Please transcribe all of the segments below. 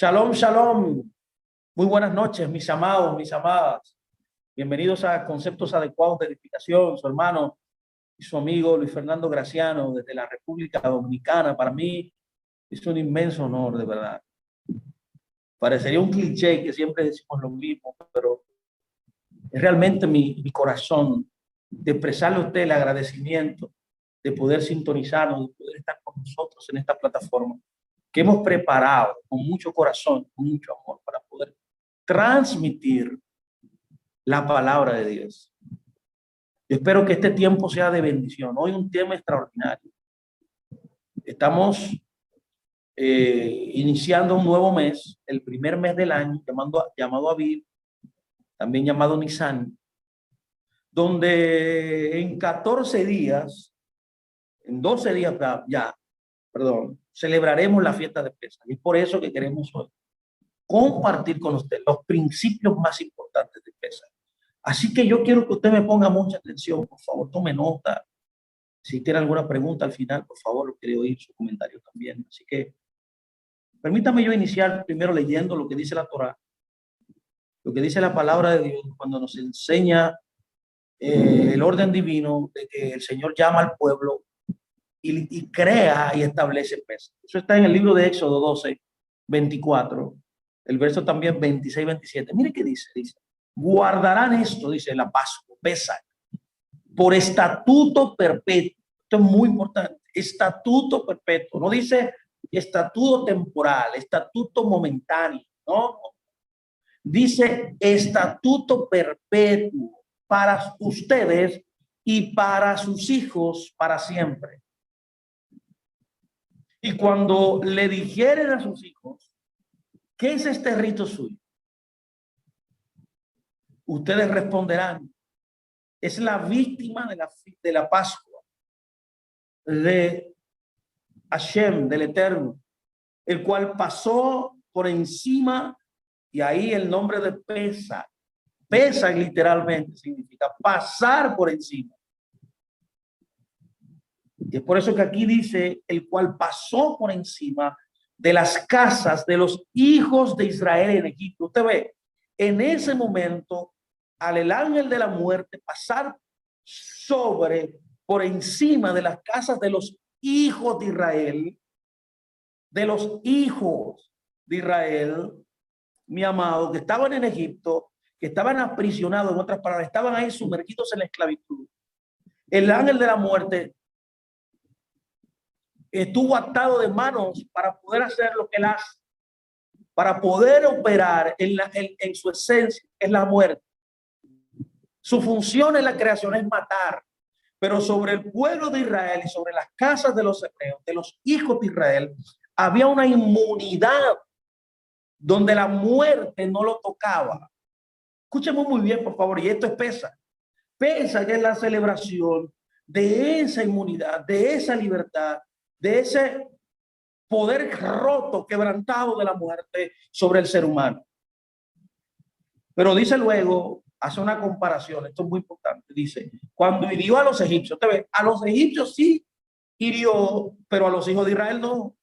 Shalom, shalom. Muy buenas noches, mis amados, mis amadas. Bienvenidos a Conceptos Adecuados de Edificación. Su hermano y su amigo Luis Fernando Graciano desde la República Dominicana. Para mí es un inmenso honor, de verdad. Parecería un cliché que siempre decimos lo mismo, pero es realmente mi corazón de expresarle a usted el agradecimiento de poder sintonizarnos, de poder estar con nosotros en esta plataforma que hemos preparado con mucho corazón, con mucho amor para poder transmitir la palabra de Dios. Yo espero que este tiempo sea de bendición. Hoy un tema extraordinario. Estamos iniciando un nuevo mes, el primer mes del año, llamado Aviv, también llamado Nisan, donde en 14 días, en 12 días celebraremos la fiesta de Pesaj. Y por eso que queremos hoy compartir con usted los principios más importantes de Pesaj. Así que yo quiero que usted me ponga mucha atención, por favor, tome nota. Si tiene alguna pregunta al final, por favor, lo quiero oír su comentario también. Así que permítame yo iniciar primero leyendo lo que dice la Torá, lo que dice la palabra de Dios cuando nos enseña el orden divino de que el Señor llama al pueblo y crea y establece Pesaj. Eso está en el libro de Éxodo 12, 24, el verso también 26, 27. Mire qué dice, guardarán esto, dice la Pascua, Pesaj, por estatuto perpetuo. Esto es muy importante, estatuto perpetuo. No dice estatuto temporal, estatuto momentáneo, no. Dice estatuto perpetuo para ustedes y para sus hijos para siempre. Y cuando le dijeren a sus hijos, ¿qué es este rito suyo? Ustedes responderán, es la víctima de la Pascua, de Hashem, del Eterno, el cual pasó por encima, y ahí el nombre de Pesaj. Pesaj literalmente significa pasar por encima. Y es por eso que aquí dice, el cual pasó por encima de las casas de los hijos de Israel en Egipto. Usted ve, en ese momento, al el ángel de la muerte pasar por encima de las casas de los hijos de Israel, mi amado, que estaban en Egipto, que estaban aprisionados, en otras palabras, estaban ahí sumergidos en la esclavitud. El ángel de la muerte estuvo atado de manos para poder hacer lo que él hace, para poder operar en su esencia, es la muerte. Su función en la creación es matar, pero sobre el pueblo de Israel y sobre las casas de los hebreos, de los hijos de Israel, había una inmunidad donde la muerte no lo tocaba. Escúcheme muy bien, por favor, y esto es Pesaj. Pesaj es la celebración de esa inmunidad, de esa libertad, de ese poder roto, quebrantado de la muerte sobre el ser humano. Pero dice luego, hace una comparación, esto es muy importante, dice, cuando hirió a los egipcios, te ve, a los egipcios sí hirió, pero a los hijos de Israel no.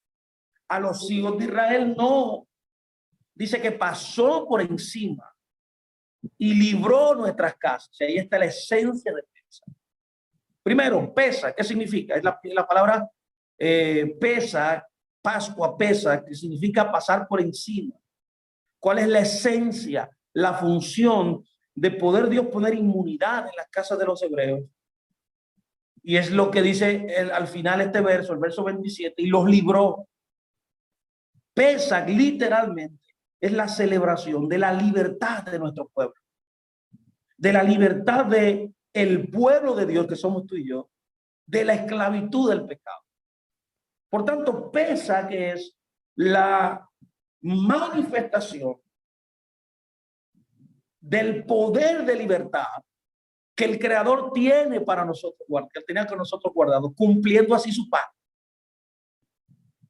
A los hijos de Israel no. Dice que pasó por encima y libró nuestras casas. Y ahí está la esencia de Pesaj. Primero, Pesaj, ¿qué significa? Es la palabra Pesaj, Pascua, Pesaj, que significa pasar por encima. ¿Cuál es la esencia, la función de poder Dios poner inmunidad en las casas de los hebreos? Y es lo que dice al final este verso, el verso 27, y los libró. Pesaj literalmente es la celebración de la libertad de nuestro pueblo, de la libertad de el pueblo de Dios que somos tú y yo, de la esclavitud del pecado. Por tanto, Pesaj que es la manifestación del poder de libertad que el Creador tiene para nosotros, que tenía con nosotros guardado, cumpliendo así su pacto.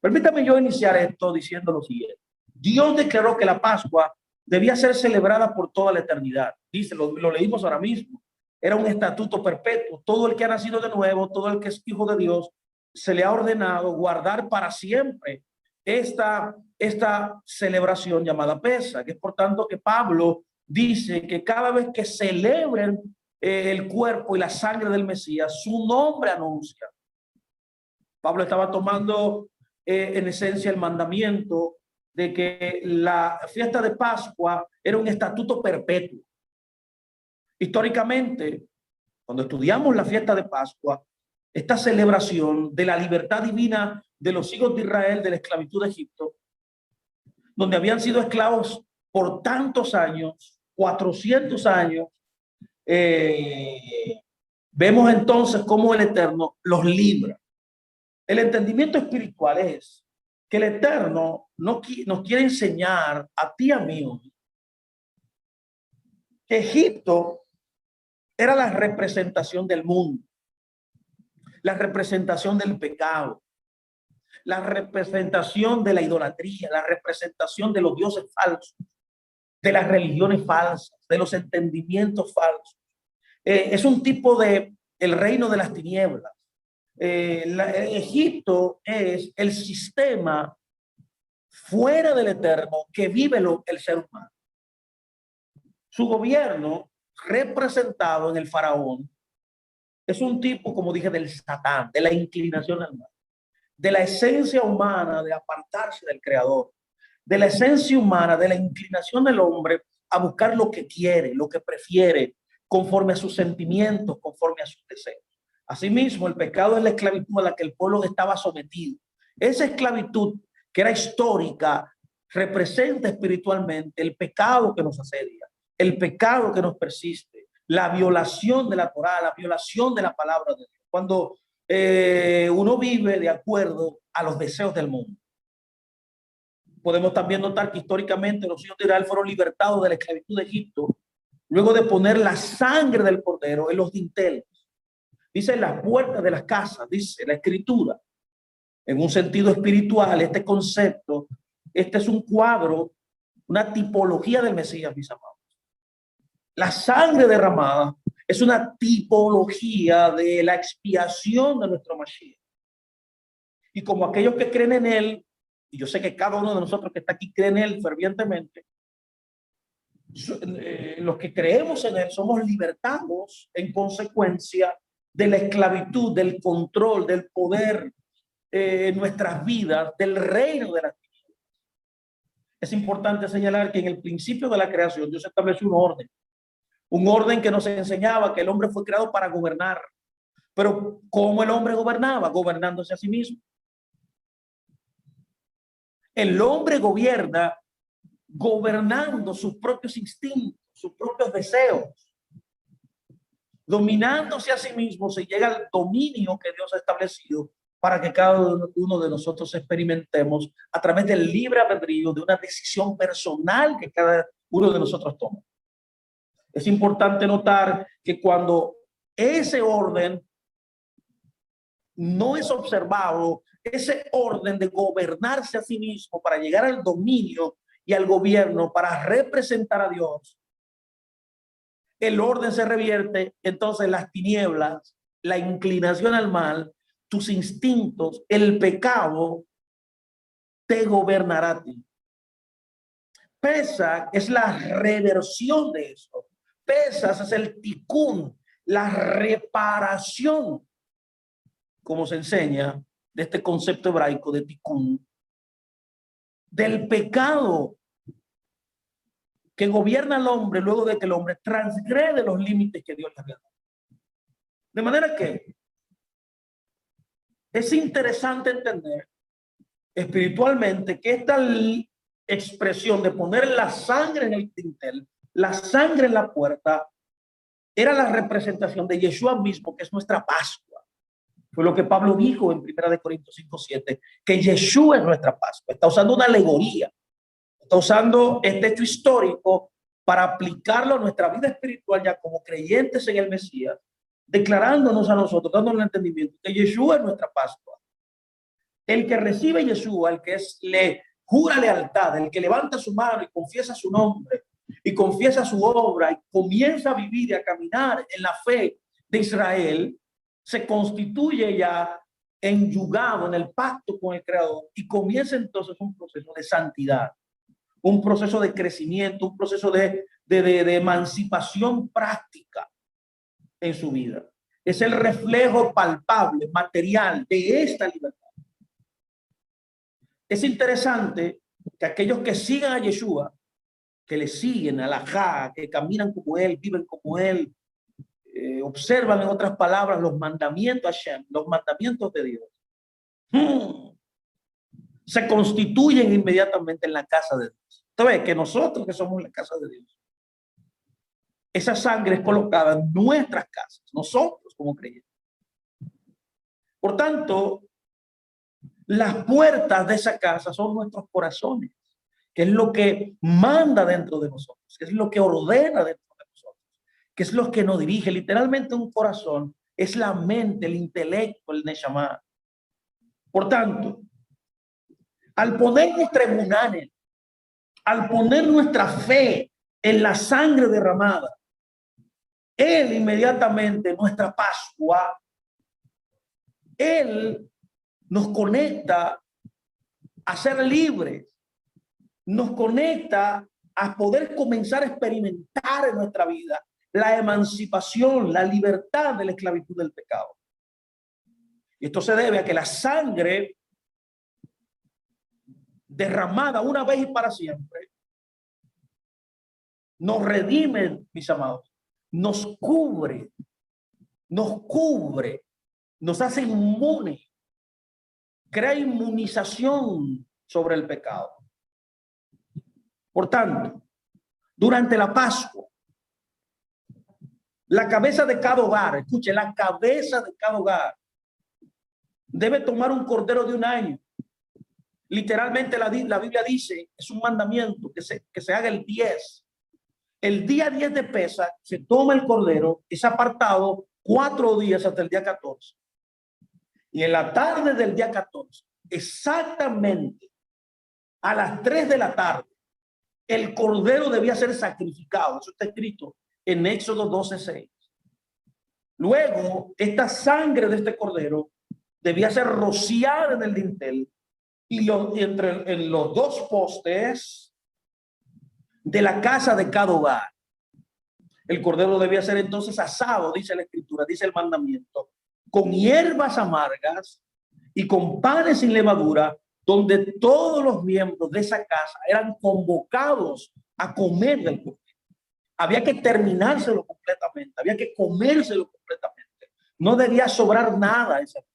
Permítame yo iniciar esto diciendo lo siguiente. Dios declaró que la Pascua debía ser celebrada por toda la eternidad. Dice, lo leímos ahora mismo. Era un estatuto perpetuo. Todo el que ha nacido de nuevo, todo el que es hijo de Dios, se le ha ordenado guardar para siempre esta esta celebración llamada Pesa, que es por tanto que Pablo dice que cada vez que celebren el cuerpo y la sangre del Mesías, su nombre anuncia. Pablo estaba tomando en esencia el mandamiento de que la fiesta de Pascua era un estatuto perpetuo. Históricamente, cuando estudiamos la fiesta de Pascua, esta celebración de la libertad divina de los hijos de Israel de la esclavitud de Egipto, donde habían sido esclavos por tantos años, 400 años, vemos entonces cómo el Eterno los libra. El entendimiento espiritual es que el Eterno nos quiere enseñar a ti, a mí, que Egipto era la representación del mundo, la representación del pecado, la representación de la idolatría, la representación de los dioses falsos, de las religiones falsas, de los entendimientos falsos. Es un tipo de el reino de las tinieblas. Egipto es el sistema fuera del Eterno que vive el ser humano. Su gobierno, representado en el faraón, es un tipo, como dije, del Satán, de la inclinación al mal, de la esencia humana de apartarse del Creador, de la esencia humana, de la inclinación del hombre a buscar lo que quiere, lo que prefiere, conforme a sus sentimientos, conforme a sus deseos. Asimismo, el pecado es la esclavitud a la que el pueblo estaba sometido. Esa esclavitud, que era histórica, representa espiritualmente el pecado que nos asedia, el pecado que nos persiste, la violación de la Torá, la violación de la palabra de Dios. Cuando uno vive de acuerdo a los deseos del mundo. Podemos también notar que históricamente los hijos de Israel fueron libertados de la esclavitud de Egipto luego de poner la sangre del cordero en los dinteles. Dice en las puertas de las casas, dice la escritura. En un sentido espiritual, este concepto, este es un cuadro, una tipología del Mesías, mis amados. La sangre derramada es una tipología de la expiación de nuestro Mashiach. Y como aquellos que creen en él, y yo sé que cada uno de nosotros que está aquí cree en él fervientemente, los que creemos en él somos libertados en consecuencia de la esclavitud, del control, del poder en nuestras vidas, del reino de las tinieblas. Es importante señalar que en el principio de la creación Dios estableció un orden que nos enseñaba que el hombre fue creado para gobernar. Pero ¿cómo el hombre gobernaba? Gobernándose a sí mismo. El hombre gobierna gobernando sus propios instintos, sus propios deseos. Dominándose a sí mismo se llega al dominio que Dios ha establecido para que cada uno de nosotros experimentemos a través del libre albedrío, de una decisión personal que cada uno de nosotros toma. Es importante notar que cuando ese orden no es observado, ese orden de gobernarse a sí mismo para llegar al dominio y al gobierno, para representar a Dios, el orden se revierte, entonces las tinieblas, la inclinación al mal, tus instintos, el pecado te gobernará a ti. Pesach es la reversión de eso. Pesach es el tikkun, la reparación, como se enseña de este concepto hebraico de tikkun, del pecado que gobierna al hombre luego de que el hombre transgrede los límites que Dios le había dado. De manera que es interesante entender espiritualmente que esta expresión de poner la sangre en el dintel, la sangre en la puerta, era la representación de Yeshua mismo, que es nuestra Pascua. Fue lo que Pablo dijo en 1 Corintios 5:7, que Yeshua es nuestra Pascua. Está usando una alegoría, está usando este hecho histórico para aplicarlo a nuestra vida espiritual ya como creyentes en el Mesías, declarándonos a nosotros, dándonos el entendimiento que Yeshua es nuestra Pascua. El que recibe Yeshua, el que le jura lealtad, el que levanta su mano y confiesa su nombre y confiesa su obra y comienza a vivir y a caminar en la fe de Israel, se constituye ya enyugado en el pacto con el Creador y comienza entonces un proceso de santidad, un proceso de crecimiento, un proceso de emancipación práctica en su vida. Es el reflejo palpable, material de esta libertad. Es interesante que aquellos que sigan a Yeshua, que le siguen a la Ja, que caminan como él, viven como él, observan en otras palabras los mandamientos Hashem, los mandamientos de Dios, se constituyen inmediatamente en la casa de Dios. Entonces, que nosotros que somos la casa de Dios, esa sangre es colocada en nuestras casas, nosotros como creyentes. Por tanto, las puertas de esa casa son nuestros corazones, que es lo que manda dentro de nosotros, que es lo que ordena dentro de nosotros, que es lo que nos dirige. Literalmente un corazón es la mente, el intelecto, el neshama. Por tanto, al poner nuestra emuná en él, al poner nuestra fe en la sangre derramada, él inmediatamente, nuestra Pascua, él nos conecta a ser libres, nos conecta a poder comenzar a experimentar en nuestra vida la emancipación, la libertad de la esclavitud del pecado. Y esto se debe a que la sangre derramada una vez y para siempre nos redime, mis amados, nos cubre, nos hace inmunes, crea inmunización sobre el pecado. Por tanto, durante la Pascua, la cabeza de cada hogar, escuche, la cabeza de cada hogar debe tomar un cordero de un año. Literalmente la Biblia dice, es un mandamiento que se haga el 10. El día 10 de Pesaj se toma el cordero, es apartado 4 días hasta el día 14. Y en la tarde del día 14, exactamente a las 3 de la tarde, el cordero debía ser sacrificado. Eso está escrito en Éxodo 12:6. Luego, esta sangre de este cordero debía ser rociada en el dintel y en los dos postes de la casa de cada hogar. El cordero debía ser entonces asado, dice la escritura, dice el mandamiento, con hierbas amargas y con panes sin levadura, donde todos los miembros de esa casa eran convocados a comer del cordero. Había que terminárselo completamente, había que comérselo completamente. No debía sobrar nada esa noche.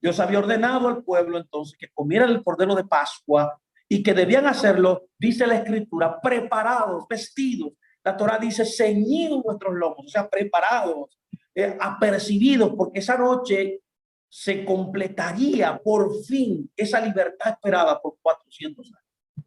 Dios había ordenado al pueblo entonces que comieran el cordero de Pascua y que debían hacerlo, dice la escritura, preparados, vestidos. La Torá dice ceñidos nuestros lomos, o sea, preparados, apercibidos, porque esa noche se completaría por fin esa libertad esperada por 400 años.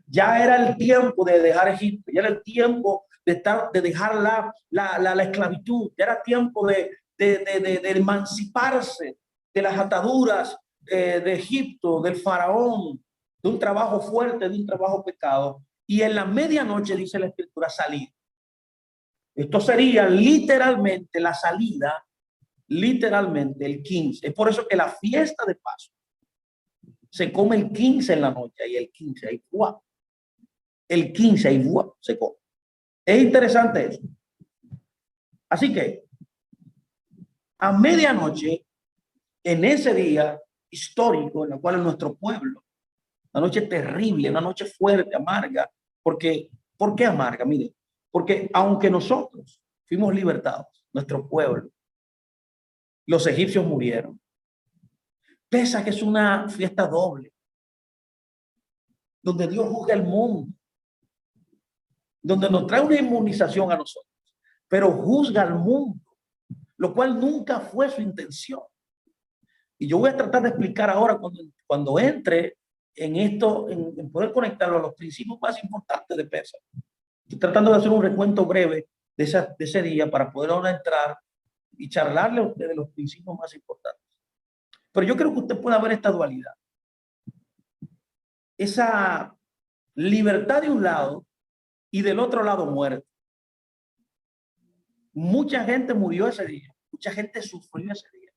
Ya era el tiempo de dejar Egipto, ya era el tiempo de dejar la esclavitud, ya era tiempo de emanciparse de las ataduras de Egipto, del faraón, de un trabajo fuerte, de un trabajo pecado. Y en la medianoche, dice la escritura, salir. Esto sería literalmente la salida, literalmente el 15. Es por eso que la fiesta de Pascua se come el 15 en la noche y el 15 hay ¡guau! El 15 hay ¡guau! Se come. Es interesante eso. Así que a medianoche, en ese día histórico en el cual nuestro pueblo, una noche terrible, una noche fuerte, amarga, porque, ¿por qué amarga? Mire, porque aunque nosotros fuimos libertados, nuestro pueblo, los egipcios murieron, pese a que es una fiesta doble, donde Dios juzga el mundo, donde nos trae una inmunización a nosotros, pero juzga al mundo, lo cual nunca fue su intención. Y yo voy a tratar de explicar ahora cuando entre en esto, en poder conectarlo a los principios más importantes de Pesaj. Estoy tratando de hacer un recuento breve de ese día para poder ahora entrar y charlarle a usted de los principios más importantes. Pero yo creo que usted pueda ver esta dualidad. Esa libertad de un lado y del otro lado muerte. Mucha gente murió ese día. Mucha gente sufrió ese día.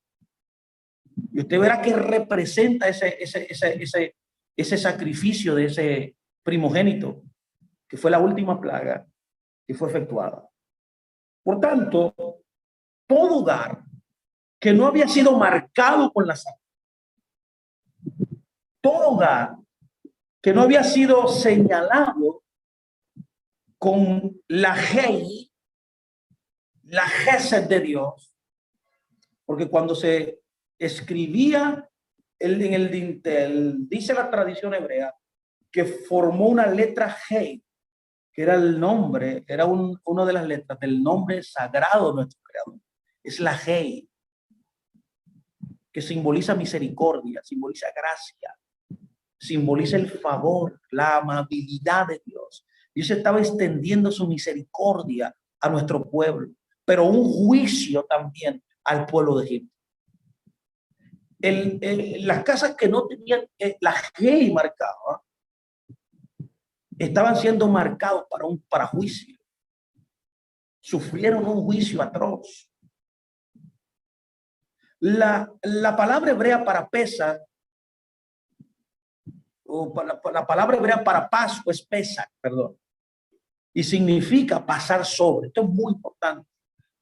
Y usted verá que representa ese sacrificio de ese primogénito, que fue la última plaga que fue efectuada. Por tanto, todo hogar que no había sido marcado con la sangre, todo hogar que no había sido señalado con la Hei, la Gesed de Dios, porque cuando se escribía en el dintel, dice la tradición hebrea, que formó una letra Hei, que era el nombre, era una de las letras del nombre sagrado de nuestro Creador. Es la Hei, que simboliza misericordia, simboliza gracia, simboliza el favor, la amabilidad de Dios. Dios estaba extendiendo su misericordia a nuestro pueblo, pero un juicio también al pueblo de Egipto. Las casas que no tenían la Hei marcada estaban siendo marcados para juicio. Sufrieron un juicio atroz. La palabra hebrea para pesa, o la palabra hebrea para Pascua es pesa, perdón, y significa pasar sobre. Esto es muy importante.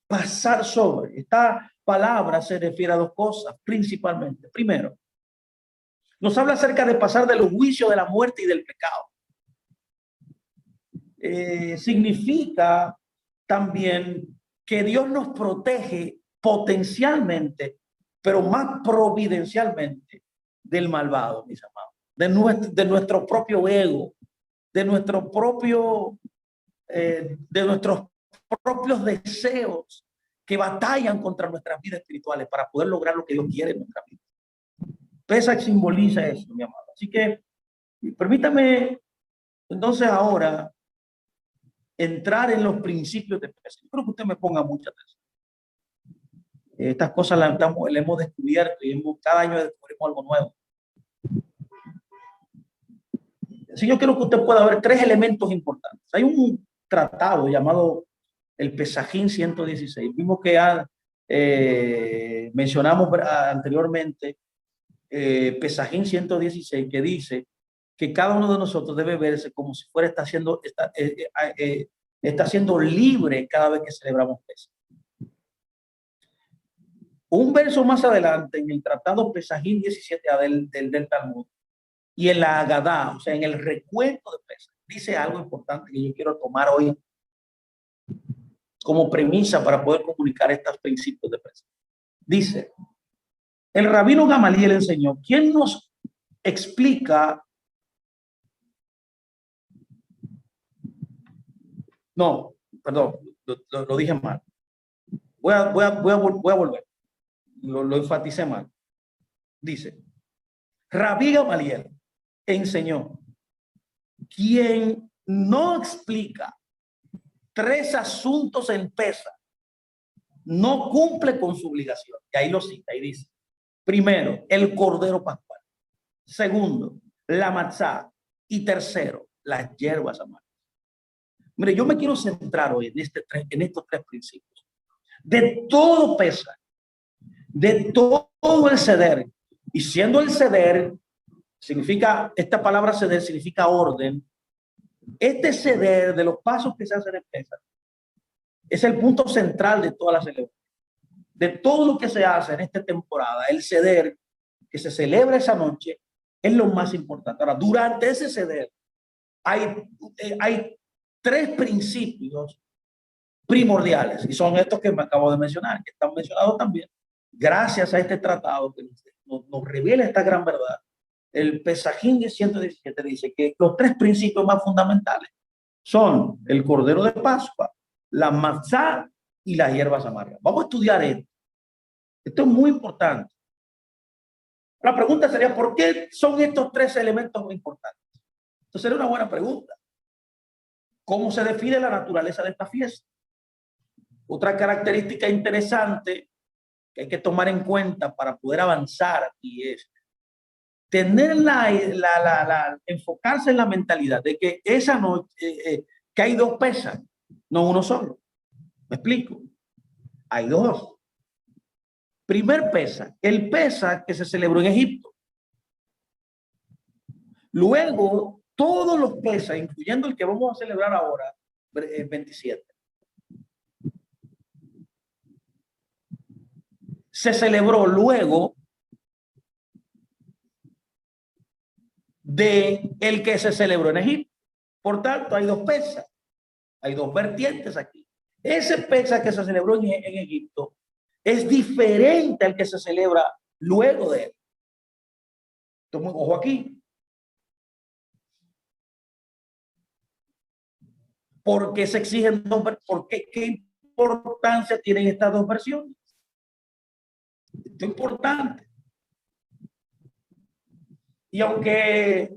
Pasar sobre. Esta palabra se refiere a dos cosas, principalmente. Primero, nos habla acerca de pasar de los juicios de la muerte y del pecado. Significa también que Dios nos protege potencialmente, pero más providencialmente del malvado, mis amados, de nuestro propio ego, de nuestros propios deseos que batallan contra nuestras vidas espirituales para poder lograr lo que Dios quiere en nuestra vida. Pesach simboliza eso, mi amado. Así que permítame entonces ahora entrar en los principios de Pesach. Yo creo que usted me ponga mucha atención. Estas cosas las hemos descubierto y cada año descubrimos algo nuevo. Así yo quiero que usted pueda ver tres elementos importantes. Hay un tratado llamado el Pesajín 116. Vimos que mencionamos anteriormente Pesajín 116, que dice que cada uno de nosotros debe verse como si fuera está siendo libre cada vez que celebramos Pesaj. Un verso más adelante en el tratado Pesajín 17a del Talmud y en la Agadá, o sea, en el recuento de Pesaj, dice algo importante que yo quiero tomar hoy como premisa para poder comunicar estos principios de Pesaj. Dice, el rabino Gamaliel enseñó, ¿quién nos explica? No, perdón, lo dije mal. Voy a volver. Lo enfaticé mal. Dice, Rabí Gamaliel enseñó, quien no explica tres asuntos en Pesaj no cumple con su obligación. Y ahí lo cita y dice, primero, el cordero pascual. Segundo, la matzá. Y tercero, las hierbas amargas. Mire, yo me quiero centrar hoy en estos tres principios. De todo Pesaj, de todo el ceder, y siendo el ceder, significa, esta palabra ceder significa orden. Este ceder de los pasos que se hacen en Pesaj es el punto central de toda la celebración. De todo lo que se hace en esta temporada, el ceder que se celebra esa noche es lo más importante. Ahora, durante ese ceder hay tres principios primordiales y son estos que me acabo de mencionar, que están mencionados también gracias a este tratado que nos revela esta gran verdad. El Pesajín 117 dice que los tres principios más fundamentales son el cordero de Pascua, la matzá y las hierbas amargas. Vamos a estudiar esto. Esto es muy importante. La pregunta sería, ¿por qué son estos tres elementos muy importantes? Entonces sería una buena pregunta. ¿Cómo se define la naturaleza de esta fiesta? Otra característica interesante que hay que tomar en cuenta para poder avanzar aquí es tener enfocarse en la mentalidad de que esa noche, que hay dos Pesaj, no uno solo. ¿Me explico? Hay dos. Primer Pesaj, el Pesaj que se celebró en Egipto. Luego, todos los Pesaj, incluyendo el que vamos a celebrar ahora, 27, se celebró luego de el que se celebró en Egipto. Por tanto, hay dos Pesaj, hay dos vertientes aquí. Ese Pesaj que se celebró en Egipto es diferente al que se celebra luego de él. Entonces, ojo aquí. ¿Por qué se exigen dos? ¿Por qué? ¿Qué importancia tienen estas dos versiones? Esto es importante. Y aunque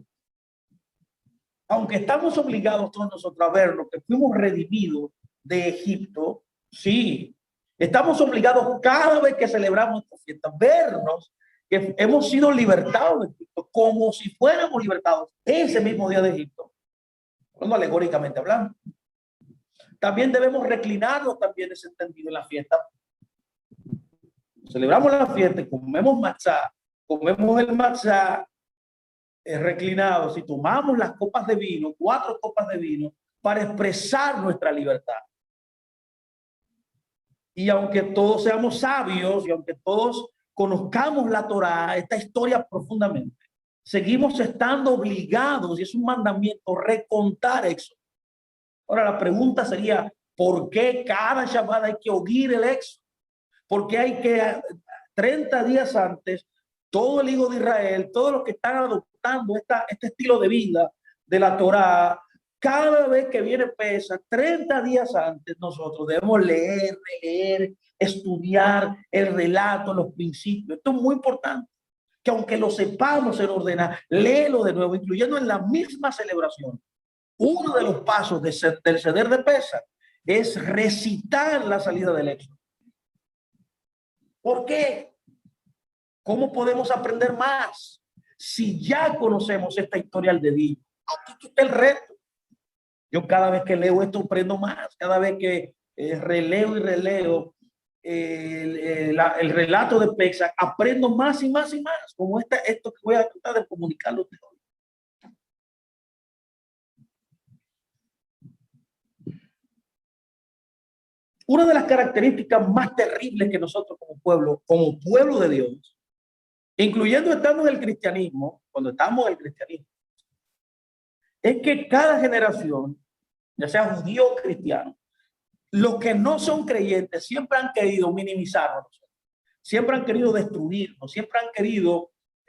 estamos obligados todos nosotros a verlo, que fuimos redimidos de Egipto, sí, estamos obligados cada vez que celebramos esta fiesta, vernos que hemos sido libertados de Egipto, como si fuéramos libertados ese mismo día de Egipto, cuando alegóricamente hablando. También debemos reclinarnos también ese entendido en la fiesta. Celebramos la fiesta, comemos matzá, comemos el matzá reclinados y tomamos las copas de vino, 4 copas de vino, para expresar nuestra libertad. Y aunque todos seamos sabios y aunque todos conozcamos la Torá, esta historia profundamente, seguimos estando obligados, y es un mandamiento, recontar eso. Ahora la pregunta sería, ¿por qué cada Shabbat hay que oír el éxodo? ¿Por qué hay que 30 días antes, todo el hijo de Israel, todos los que están adoptando este estilo de vida de la Torá, cada vez que viene Pesaj, 30 días antes, nosotros debemos leer, estudiar el relato, los principios? Esto es muy importante, que aunque lo sepamos en ordena, léelo de nuevo, incluyendo en la misma celebración. Uno de los pasos del ceder de Pesaj es recitar la salida del éxodo. ¿Por qué? ¿Cómo podemos aprender más si ya conocemos esta historia al dedillo? Aquí está el reto. Yo cada vez que leo esto aprendo más, cada vez que releo y releo el relato de Pesaj, aprendo más y más y más, como esto que voy a tratar de comunicarlo hoy. Una de las características más terribles que nosotros como pueblo de Dios, incluyendo estando en el cristianismo, cuando estamos en el cristianismo, es que cada generación, ya sea judío o cristiano, los que no son creyentes siempre han querido minimizarnos, siempre han querido destruirnos, siempre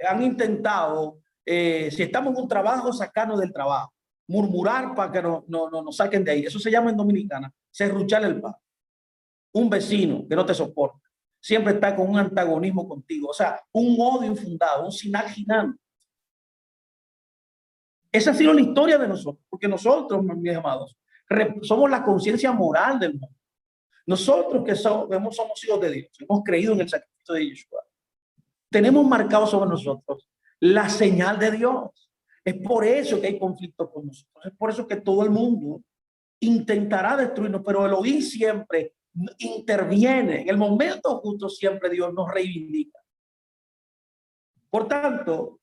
han intentado, si estamos en un trabajo, sacarnos del trabajo, murmurar para que nos saquen de ahí. Eso se llama en dominicana serruchar el pan. Un vecino que no te soporta, siempre está con un antagonismo contigo, o sea, un odio infundado, un sinal. Esa ha sido la historia de nosotros, porque nosotros, mis amados, somos la conciencia moral del mundo. Nosotros que somos hijos de Dios, hemos creído en el sacrificio de Yeshua, tenemos marcado sobre nosotros la señal de Dios. Es por eso que hay conflicto con nosotros, es por eso que todo el mundo intentará destruirnos, pero Elohim siempre interviene. En el momento justo siempre Dios nos reivindica. Por tanto,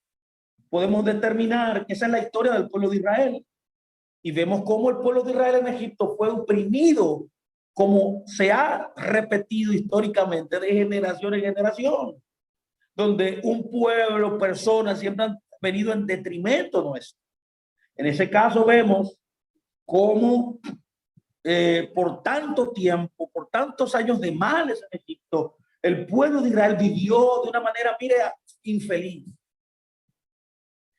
podemos determinar que esa es la historia del pueblo de Israel. Y vemos cómo el pueblo de Israel en Egipto fue oprimido, como se ha repetido históricamente de generación en generación, donde un pueblo, personas siempre han venido en detrimento nuestro. En ese caso vemos cómo por tanto tiempo, por tantos años de males en Egipto, el pueblo de Israel vivió de una manera, mire, infeliz.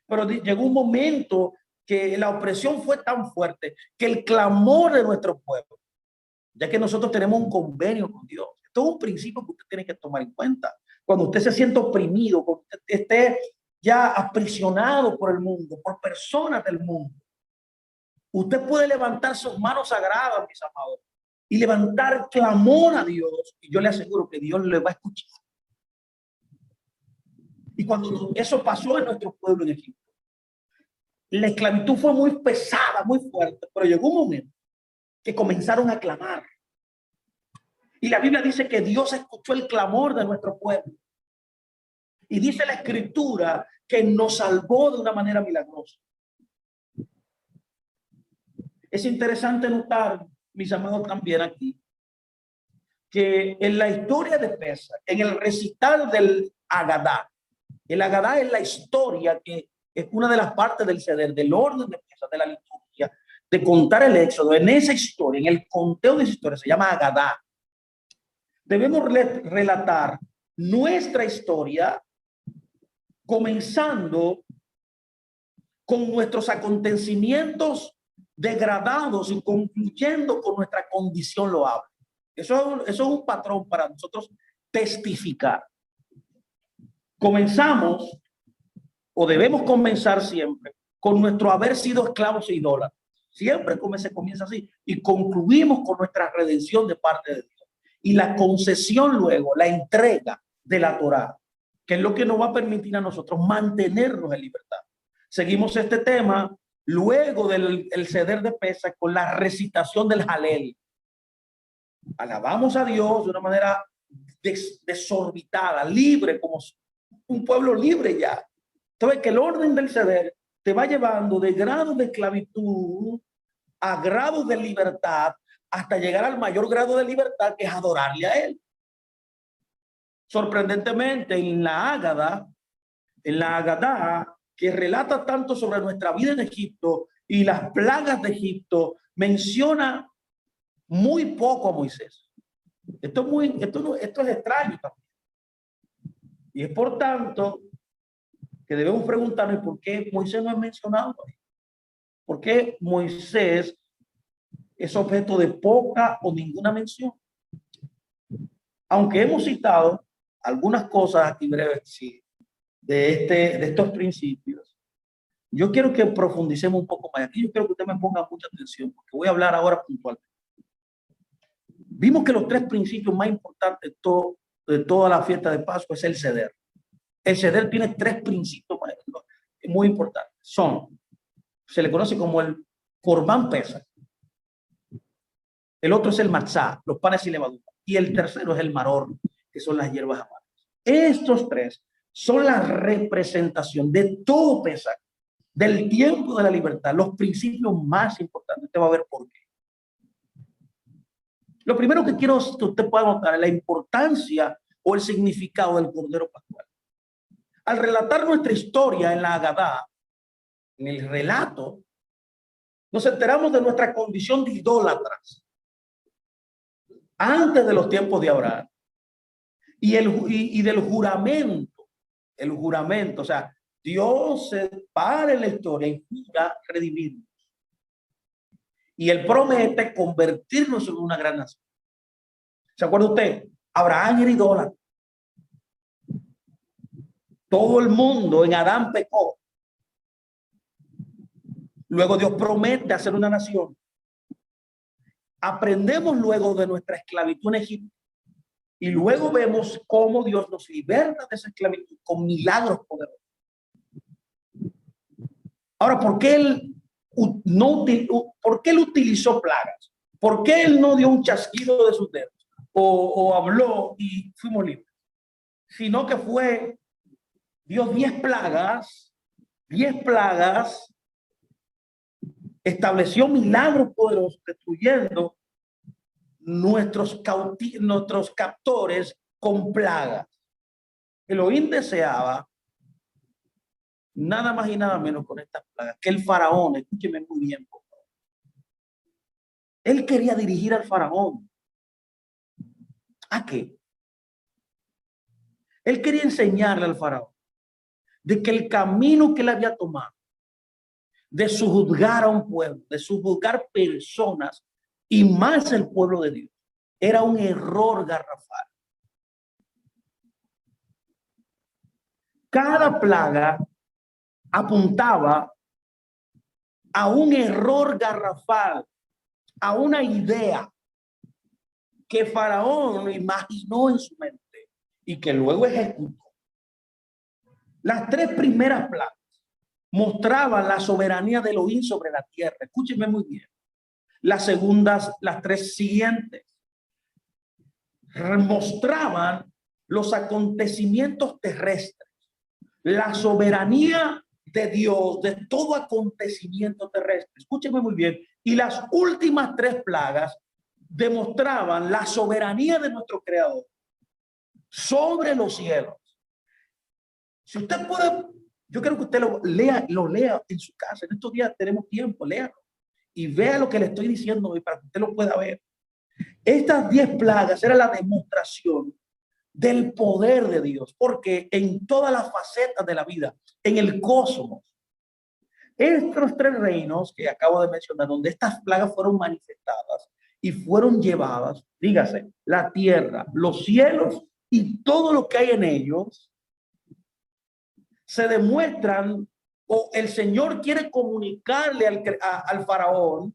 Pero llegó un momento que la opresión fue tan fuerte que el clamor de nuestro pueblo, ya que nosotros tenemos un convenio con Dios, esto es un principio que usted tiene que tomar en cuenta. Cuando usted se siente oprimido, cuando usted esté ya aprisionado por el mundo, por personas del mundo, usted puede levantar sus manos sagradas, mis amados, y levantar clamor a Dios, y yo le aseguro que Dios le va a escuchar. Y cuando eso pasó en nuestro pueblo en Egipto, la esclavitud fue muy pesada, muy fuerte, pero llegó un momento que comenzaron a clamar. Y la Biblia dice que Dios escuchó el clamor de nuestro pueblo. Y dice la Escritura que nos salvó de una manera milagrosa. Es interesante notar, mis amados, también aquí, que en la historia de Pesach, en el recital del Agadá, el Agadá es la historia que es una de las partes del ceder, del orden de Pesach, de la liturgia, de contar el éxodo. En esa historia, en el conteo de esa historia, se llama Agadá. Debemos relatar nuestra historia comenzando con nuestros acontecimientos degradados y concluyendo con nuestra condición loable. Eso es un patrón para nosotros testificar. Comenzamos, o debemos comenzar siempre, con nuestro haber sido esclavos e idólatras. Siempre se comienza así. Y concluimos con nuestra redención de parte de Dios. Y la concesión luego, la entrega de la Torá, que es lo que nos va a permitir a nosotros mantenernos en libertad. Seguimos este tema luego del ceder de Pesach con la recitación del Halel. Alabamos a Dios de una manera desorbitada, libre, como un pueblo libre ya. Entonces, que el orden del ceder te va llevando de grado de esclavitud a grado de libertad hasta llegar al mayor grado de libertad, que es adorarle a Él. Sorprendentemente, en la Agadá, que relata tanto sobre nuestra vida en Egipto y las plagas de Egipto, menciona muy poco a Moisés. Esto es extraño también. Y es por tanto que debemos preguntarnos por qué Moisés no es mencionado. ¿Por qué Moisés es objeto de poca o ninguna mención? Aunque hemos citado algunas cosas aquí breves, sí, de estos principios, yo quiero que profundicemos un poco más. Aquí yo quiero que usted me ponga mucha atención, porque voy a hablar ahora puntualmente. Vimos que los tres principios más importantes de toda la fiesta de Pascua es el ceder. El ceder tiene tres principios muy importantes. Se le conoce como el Corbán Pesach. El otro es el matzá, los panes sin levadura. Y el tercero es el maror, que son las hierbas amargas. Estos tres son la representación de todo Pesach, del tiempo de la libertad, los principios más importantes. Usted va a ver por qué. Lo primero que quiero que usted pueda notar es la importancia o el significado del Cordero Pascual. Al relatar nuestra historia en la Agadá, en el relato, nos enteramos de nuestra condición de idólatras antes de los tiempos de Abraham y del juramento. El juramento, o sea, Dios se para en la historia y jura redimirnos. Y Él promete convertirnos en una gran nación. ¿Se acuerda usted? Abraham era idólatra. Todo el mundo en Adán pecó. Luego Dios promete hacer una nación. Aprendemos luego de nuestra esclavitud en Egipto. Y luego vemos cómo Dios nos liberta de esa esclavitud con milagros poderosos. Ahora, ¿por qué Él utilizó plagas? ¿Por qué Él no dio un chasquido de sus dedos? O habló y fuimos libres. Sino que dio 10 plagas, estableció milagros poderosos, destruyendo nuestros captores con plagas. Elohim deseaba nada más y nada menos con estas plagas que el faraón, escúcheme muy bien, por favor. Él quería dirigir al faraón. ¿A qué? Él quería enseñarle al faraón de que el camino que él había tomado de sujuzgar a un pueblo, de sujuzgar personas y más el pueblo de Dios, era un error garrafal. Cada plaga apuntaba a un error garrafal, a una idea que Faraón imaginó en su mente y que luego ejecutó. Las tres primeras plagas mostraban la soberanía de Elohim sobre la tierra. Escúchenme muy bien. Las segundas, las tres siguientes, mostraban los acontecimientos terrestres, la soberanía de Dios de todo acontecimiento terrestre. Escúcheme muy bien. Y las últimas 3 plagas demostraban la soberanía de nuestro Creador sobre los cielos. Si usted puede, yo creo que usted lo lea en su casa. En estos días tenemos tiempo, léalo y vea lo que le estoy diciendo hoy para que usted lo pueda ver. Estas 10 plagas eran la demostración del poder de Dios, porque en todas las facetas de la vida, en el cosmos, estos 3 reinos que acabo de mencionar, donde estas plagas fueron manifestadas y fueron llevadas, dígase, la tierra, los cielos y todo lo que hay en ellos, se demuestran, o el Señor quiere comunicarle al faraón,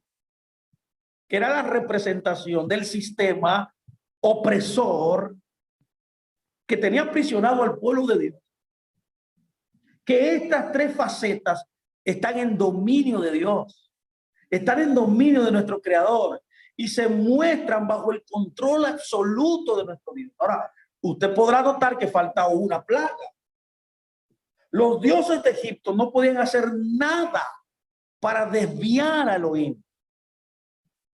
que era la representación del sistema opresor que tenía aprisionado al pueblo de Dios, que estas 3 facetas están en dominio de Dios, están en dominio de nuestro Creador y se muestran bajo el control absoluto de nuestro Dios. Ahora, usted podrá notar que falta una plaga. Los dioses de Egipto no podían hacer nada para desviar a Elohim.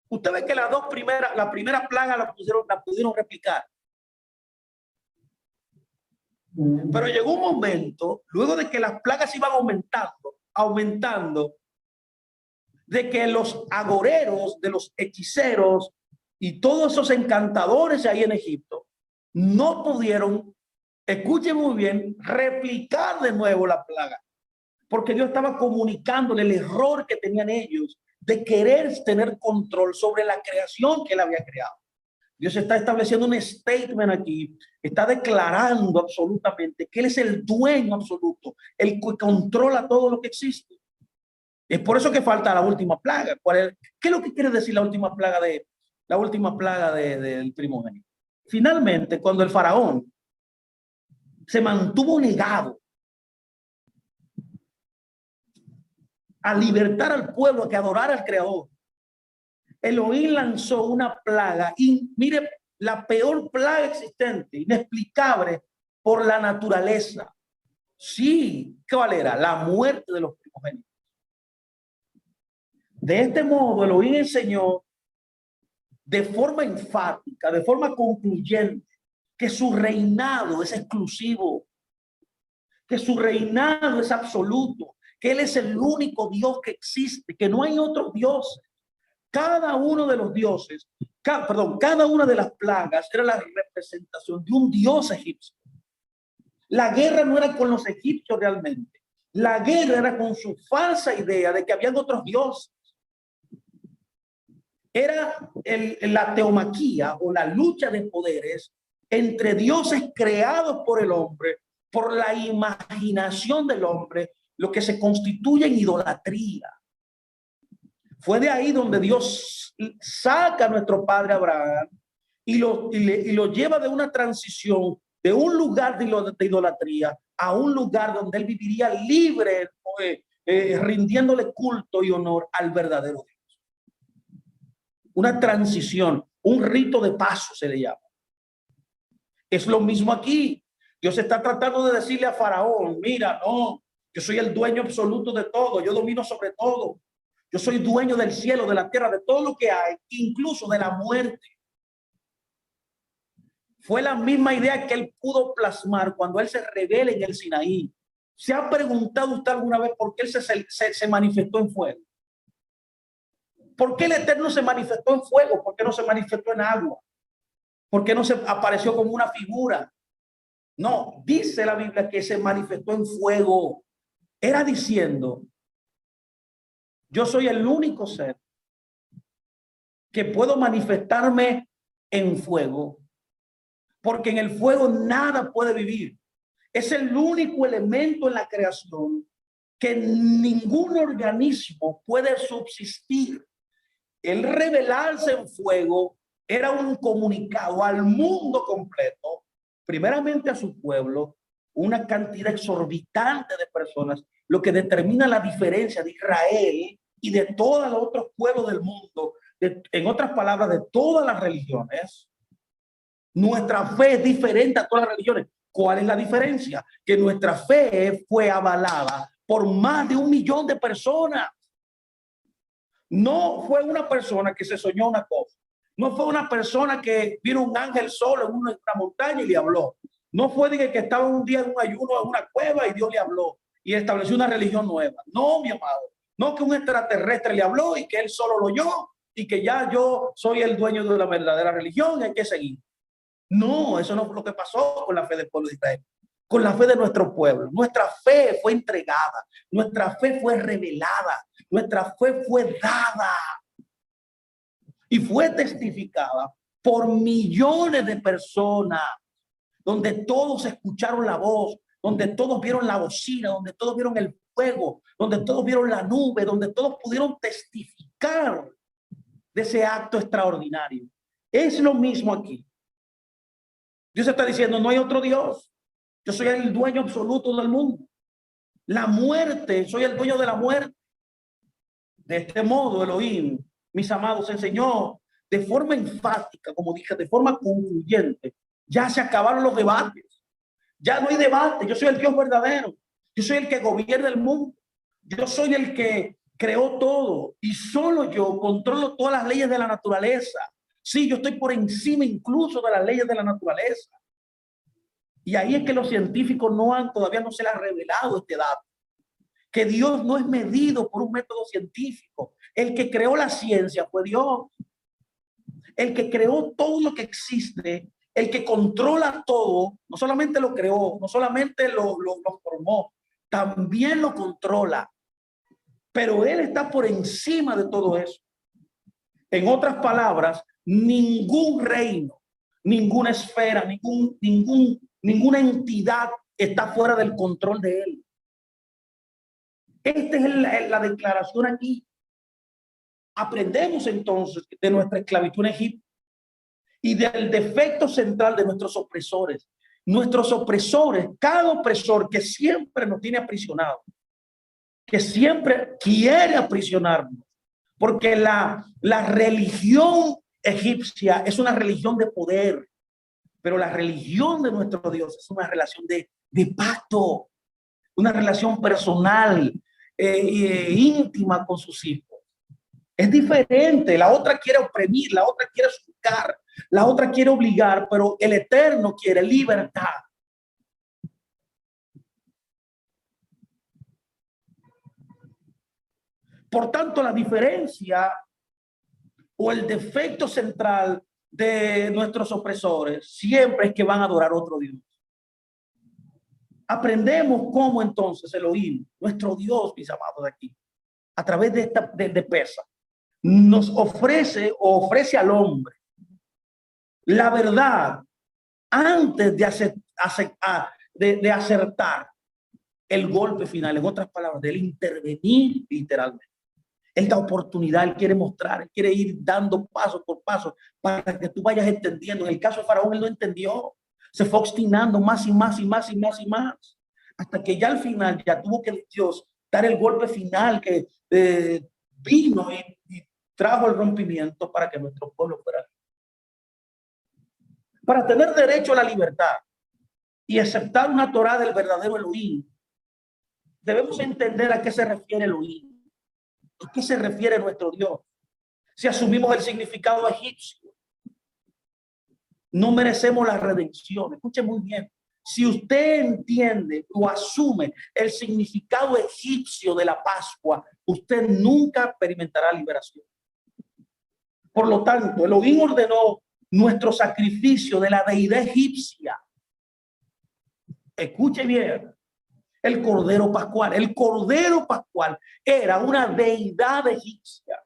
Usted ve que las 2 primeras, la primera plaga la pudieron replicar. Pero llegó un momento, luego de que las plagas iban aumentando, de que los agoreros, de los hechiceros y todos esos encantadores ahí en Egipto no pudieron, escuchen muy bien, replicar de nuevo la plaga, porque Dios estaba comunicándole el error que tenían ellos de querer tener control sobre la creación que él había creado. Dios está estableciendo un statement aquí, está declarando absolutamente que él es el dueño absoluto, el que controla todo lo que existe. Es por eso que falta la última plaga. ¿Qué es lo que quiere decir la última plaga del primogénito? Finalmente, cuando el faraón se mantuvo negado a libertar al pueblo, a que adorara al Creador, Elohim lanzó una plaga, y mire, la peor plaga existente, inexplicable por la naturaleza. Sí, ¿cuál era? La muerte de los primogénitos. De este modo, Elohim enseñó de forma enfática, de forma concluyente, que su reinado es exclusivo, que su reinado es absoluto, que él es el único Dios que existe, que no hay otros dioses. Cada uno de los dioses, cada una de las plagas era la representación de un dios egipcio. La guerra no era con los egipcios realmente. La guerra era con su falsa idea de que habían otros dioses. Era la teomaquía o la lucha de poderes entre dioses creados por el hombre, por la imaginación del hombre, lo que se constituye en idolatría. Fue de ahí donde Dios saca a nuestro padre Abraham y lo lleva de una transición, de un lugar de idolatría a un lugar donde él viviría libre, rindiéndole culto y honor al verdadero Dios. Una transición, un rito de paso se le llama. Es lo mismo aquí. Dios está tratando de decirle a Faraón, mira, no, yo soy el dueño absoluto de todo, yo domino sobre todo. Yo soy dueño del cielo, de la tierra, de todo lo que hay, incluso de la muerte. Fue la misma idea que él pudo plasmar cuando él se revela en el Sinaí. ¿Se ha preguntado usted alguna vez por qué él se manifestó en fuego? ¿Por qué el Eterno se manifestó en fuego? ¿Por qué no se manifestó en agua? ¿Por qué no se apareció como una figura? No, dice la Biblia que se manifestó en fuego. Era diciendo, yo soy el único ser que puedo manifestarme en fuego, porque en el fuego nada puede vivir. Es el único elemento en la creación que ningún organismo puede subsistir. El revelarse en fuego era un comunicado al mundo completo, primeramente a su pueblo, una cantidad exorbitante de personas, lo que determina la diferencia de Israel y de todos los otros pueblos del mundo, en otras palabras, de todas las religiones. Nuestra fe es diferente a todas las religiones. ¿Cuál es la diferencia? Que nuestra fe fue avalada por más de 1 millón de personas. No fue una persona que se soñó una cosa. No fue una persona que vino un ángel solo en una montaña y le habló. No fue de que estaba un día en un ayuno en una cueva y Dios le habló y estableció una religión nueva. No, mi amado. No que un extraterrestre le habló y que él solo lo oyó y que ya yo soy el dueño de la verdadera religión y hay que seguir. No, eso no fue lo que pasó con la fe del pueblo de Israel, con la fe de nuestro pueblo. Nuestra fe fue entregada, nuestra fe fue revelada, nuestra fe fue dada y fue testificada por millones de personas, donde todos escucharon la voz, donde todos vieron la bocina, donde todos vieron el fuego, donde todos vieron la nube, donde todos pudieron testificar de ese acto extraordinario. Es lo mismo aquí. Dios está diciendo, no hay otro Dios. Yo soy el dueño absoluto del mundo. La muerte, soy el dueño de la muerte. De este modo, Elohim, mis amados, enseñó de forma enfática, como dije, de forma concluyente. Ya se acabaron los debates. Ya no hay debate. Yo soy el Dios verdadero. Yo soy el que gobierna el mundo. Yo soy el que creó todo. Y solo yo controlo todas las leyes de la naturaleza. Sí, yo estoy por encima incluso de las leyes de la naturaleza. Y ahí es que los científicos todavía no se les ha revelado este dato. Que Dios no es medido por un método científico. El que creó la ciencia fue Dios. El que creó todo lo que existe, el que controla todo, no solamente lo creó, no solamente lo formó, también lo controla. Pero Él está por encima de todo eso. En otras palabras, ningún reino, ninguna esfera, ninguna entidad está fuera del control de Él. Esta es la declaración aquí. Aprendemos entonces de nuestra esclavitud en Egipto y del defecto central de nuestros opresores. Nuestros opresores, cada opresor que siempre nos tiene aprisionados, que siempre quiere aprisionarnos, porque la religión egipcia es una religión de poder, pero la religión de nuestro Dios es una relación de pacto, una relación personal, íntima con sus hijos. Es diferente. La otra quiere oprimir, la otra quiere sucar, la otra quiere obligar, pero el Eterno quiere libertad. Por tanto, la diferencia o el defecto central de nuestros opresores siempre es que van a adorar a otro Dios. Aprendemos cómo entonces Elohim, nuestro Dios, mis amados, de aquí, a través de esta de Pesa, nos ofrece al hombre la verdad antes de acertar el golpe final. En otras palabras, de él intervenir literalmente. Él da oportunidad, él quiere mostrar, él quiere ir dando paso por paso para que tú vayas entendiendo. En el caso de Faraón, él no entendió. Se fue obstinando más y más y más y más y más, hasta que ya al final ya tuvo que Dios dar el golpe final que vino y trajo el rompimiento para que nuestro pueblo fuera. Para tener derecho a la libertad y aceptar una Torá del verdadero Elohim, debemos entender a qué se refiere Elohim, a qué se refiere nuestro Dios. Si asumimos el significado egipcio, no merecemos la redención. Escuche muy bien. Si usted entiende o asume el significado egipcio de la Pascua, usted nunca experimentará liberación. Por lo tanto, Elohim ordenó nuestro sacrificio de la deidad egipcia. Escuche bien, el Cordero Pascual. El Cordero Pascual era una deidad egipcia.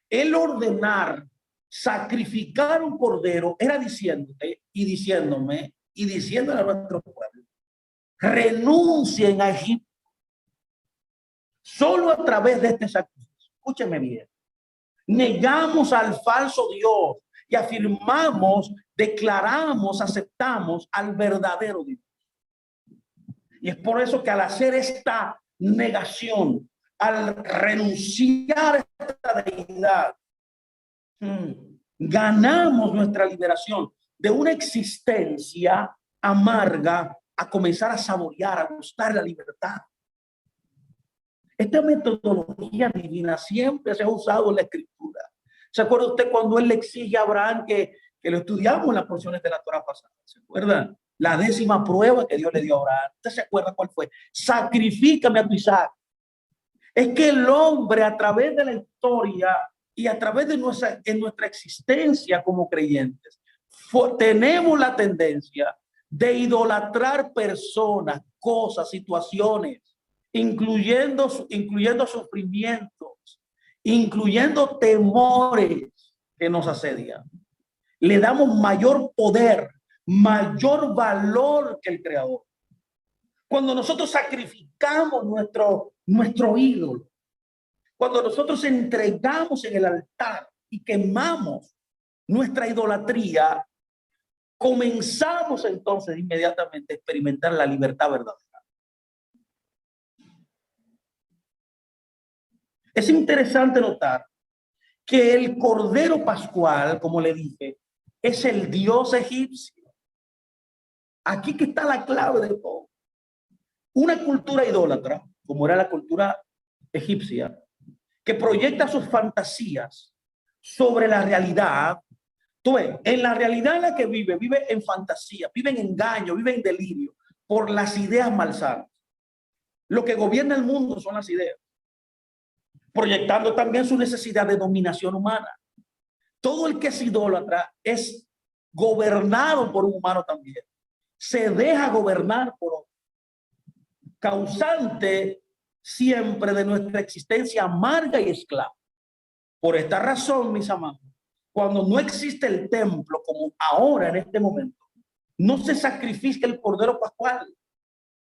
El ordenar sacrificar un cordero era diciéndote y diciéndome y diciéndole a nuestro pueblo: renuncien a Egipto. Solo a través de este sacrificio, escúcheme bien, negamos al falso Dios y afirmamos, declaramos, aceptamos al verdadero Dios. Y es por eso que al hacer esta negación, al renunciar a esta deidad, ganamos nuestra liberación. de una existencia amarga a comenzar a saborear, a gustar la libertad. Esta metodología divina siempre se ha usado en la Escritura. ¿Se acuerda usted cuando él le exige a Abraham que lo estudiamos en las porciones de la Torá pasada? ¿Se acuerdan? La 10ª prueba que Dios le dio a Abraham. ¿Usted se acuerda cuál fue? Sacrifícame a tu Isaac. Es que el hombre, a través de la historia y a través de nuestra existencia como creyentes, tenemos la tendencia de idolatrar personas, cosas, situaciones, incluyendo sufrimientos, incluyendo temores que nos asedian. Le damos mayor poder, mayor valor que el Creador. Cuando nosotros sacrificamos nuestro ídolo, cuando nosotros entregamos en el altar y quemamos nuestra idolatría, comenzamos entonces inmediatamente a experimentar la libertad verdadera. Es interesante notar que el Cordero Pascual, como le dije, es el Dios egipcio. Aquí que está la clave de todo. Una cultura idólatra, como era la cultura egipcia, que proyecta sus fantasías sobre la realidad. Tú ves, en la realidad en la que vive en fantasía, vive en engaño, vive en delirio por las ideas malsanas. Lo que gobierna el mundo son las ideas, proyectando también su necesidad de dominación humana. Todo el que es idólatra es gobernado por un humano también. Se deja gobernar por otro, causante siempre de nuestra existencia amarga y esclava. Por esta razón, mis amados, cuando no existe el templo como ahora en este momento, no se sacrifica el Cordero Pascual.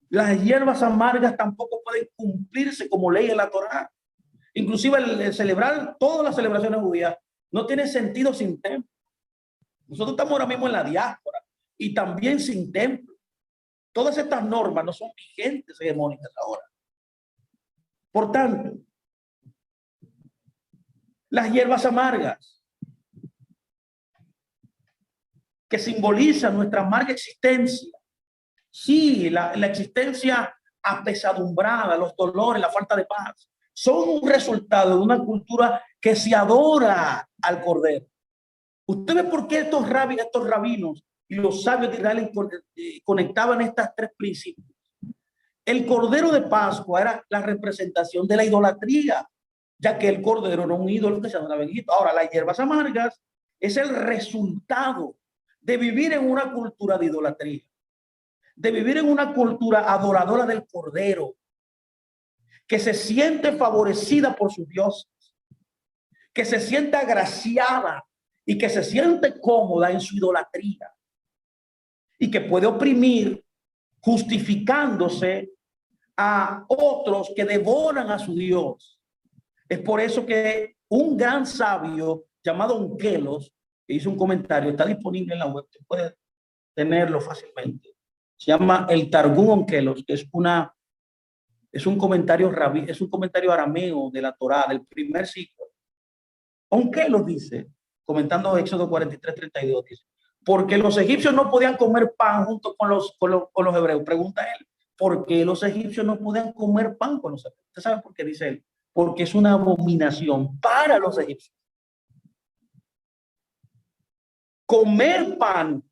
Las hierbas amargas tampoco pueden cumplirse como ley en la Torá. Inclusive el celebrar todas las celebraciones judías no tiene sentido sin templo. Nosotros estamos ahora mismo en la diáspora y también sin templo. Todas estas normas no son vigentes hegemónicas ahora. Por tanto, las hierbas amargas que simbolizan nuestra amarga existencia, sí, la existencia apesadumbrada, los dolores, la falta de paz, son un resultado de una cultura que se adora al Cordero. ¿Usted ve por qué estos rabinos y los sabios de Israel conectaban estas tres principios? El Cordero de Pascua era la representación de la idolatría, ya que el Cordero era un ídolo que se adoraba en Egipto. Ahora, las hierbas amargas es el resultado de vivir en una cultura de idolatría, de vivir en una cultura adoradora del Cordero, que se siente favorecida por sus dioses, que se siente agraciada y que se siente cómoda en su idolatría y que puede oprimir justificándose a otros que devoran a su Dios. Es por eso que un gran sabio llamado Onkelos, que hizo un comentario, está disponible en la web, se puede tenerlo fácilmente. Se llama el Targum Onkelos, que es un comentario arameo de la Torá, del primer siglo. Onkelos dice, comentando Éxodo 43:32, dice, porque los egipcios no podían comer pan junto con los hebreos. Pregunta él, ¿por qué los egipcios no podían comer pan con los hebreos? ¿Usted sabe por qué dice él? Porque es una abominación para los egipcios. Comer pan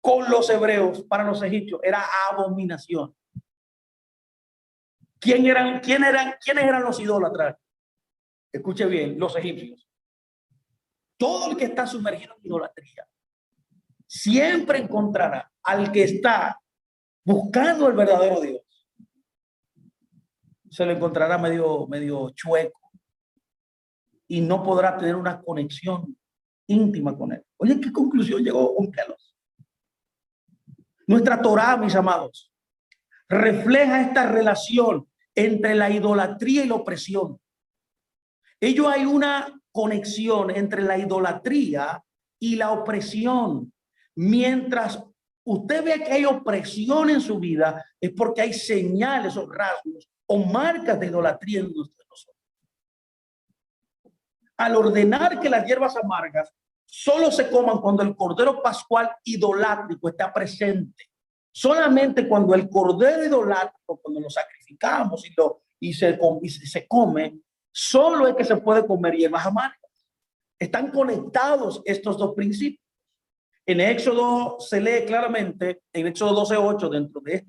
con los hebreos para los egipcios era abominación. ¿Quiénes eran los idólatras? Escuche bien, los egipcios. Todo el que está sumergido en idolatría siempre encontrará al que está buscando el verdadero Dios. Se lo encontrará medio chueco y no podrá tener una conexión íntima con él. Oye, ¿qué conclusión llegó Onkelos? Nuestra Torá, mis amados, refleja esta relación entre la idolatría y la opresión. Hay una conexión entre la idolatría y la opresión. Mientras usted ve que hay opresión en su vida, es porque hay señales o rasgos o marcas de idolatría en nosotros. Al ordenar que las hierbas amargas solo se coman cuando el cordero pascual idolátrico está presente. Solamente cuando el cordero idolátrico, cuando lo sacrificamos y se come, solo es que se puede comer hierbas amargas. Están conectados estos dos principios. En Éxodo se lee claramente, en Éxodo 12:8, dentro de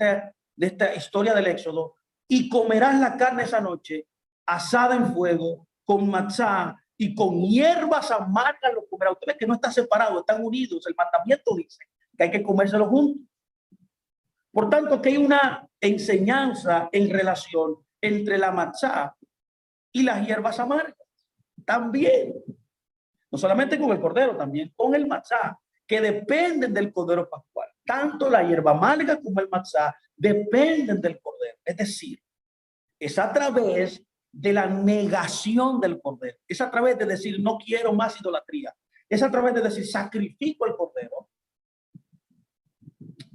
esta historia del Éxodo, y comerás la carne esa noche, asada en fuego, con matzá y con hierbas amargas lo comerás. Usted ve que no está separado, están unidos. El mandamiento dice que hay que comérselo juntos. Por tanto, que hay una enseñanza en relación entre la matzá y las hierbas amargas. También, no solamente con el cordero, también con el matzá, que dependen del cordero pascual. Tanto la hierba amarga como el matzá dependen del cordero. Es decir, es a través de la negación del cordero. Es a través de decir, no quiero más idolatría. Es a través de decir, sacrifico el cordero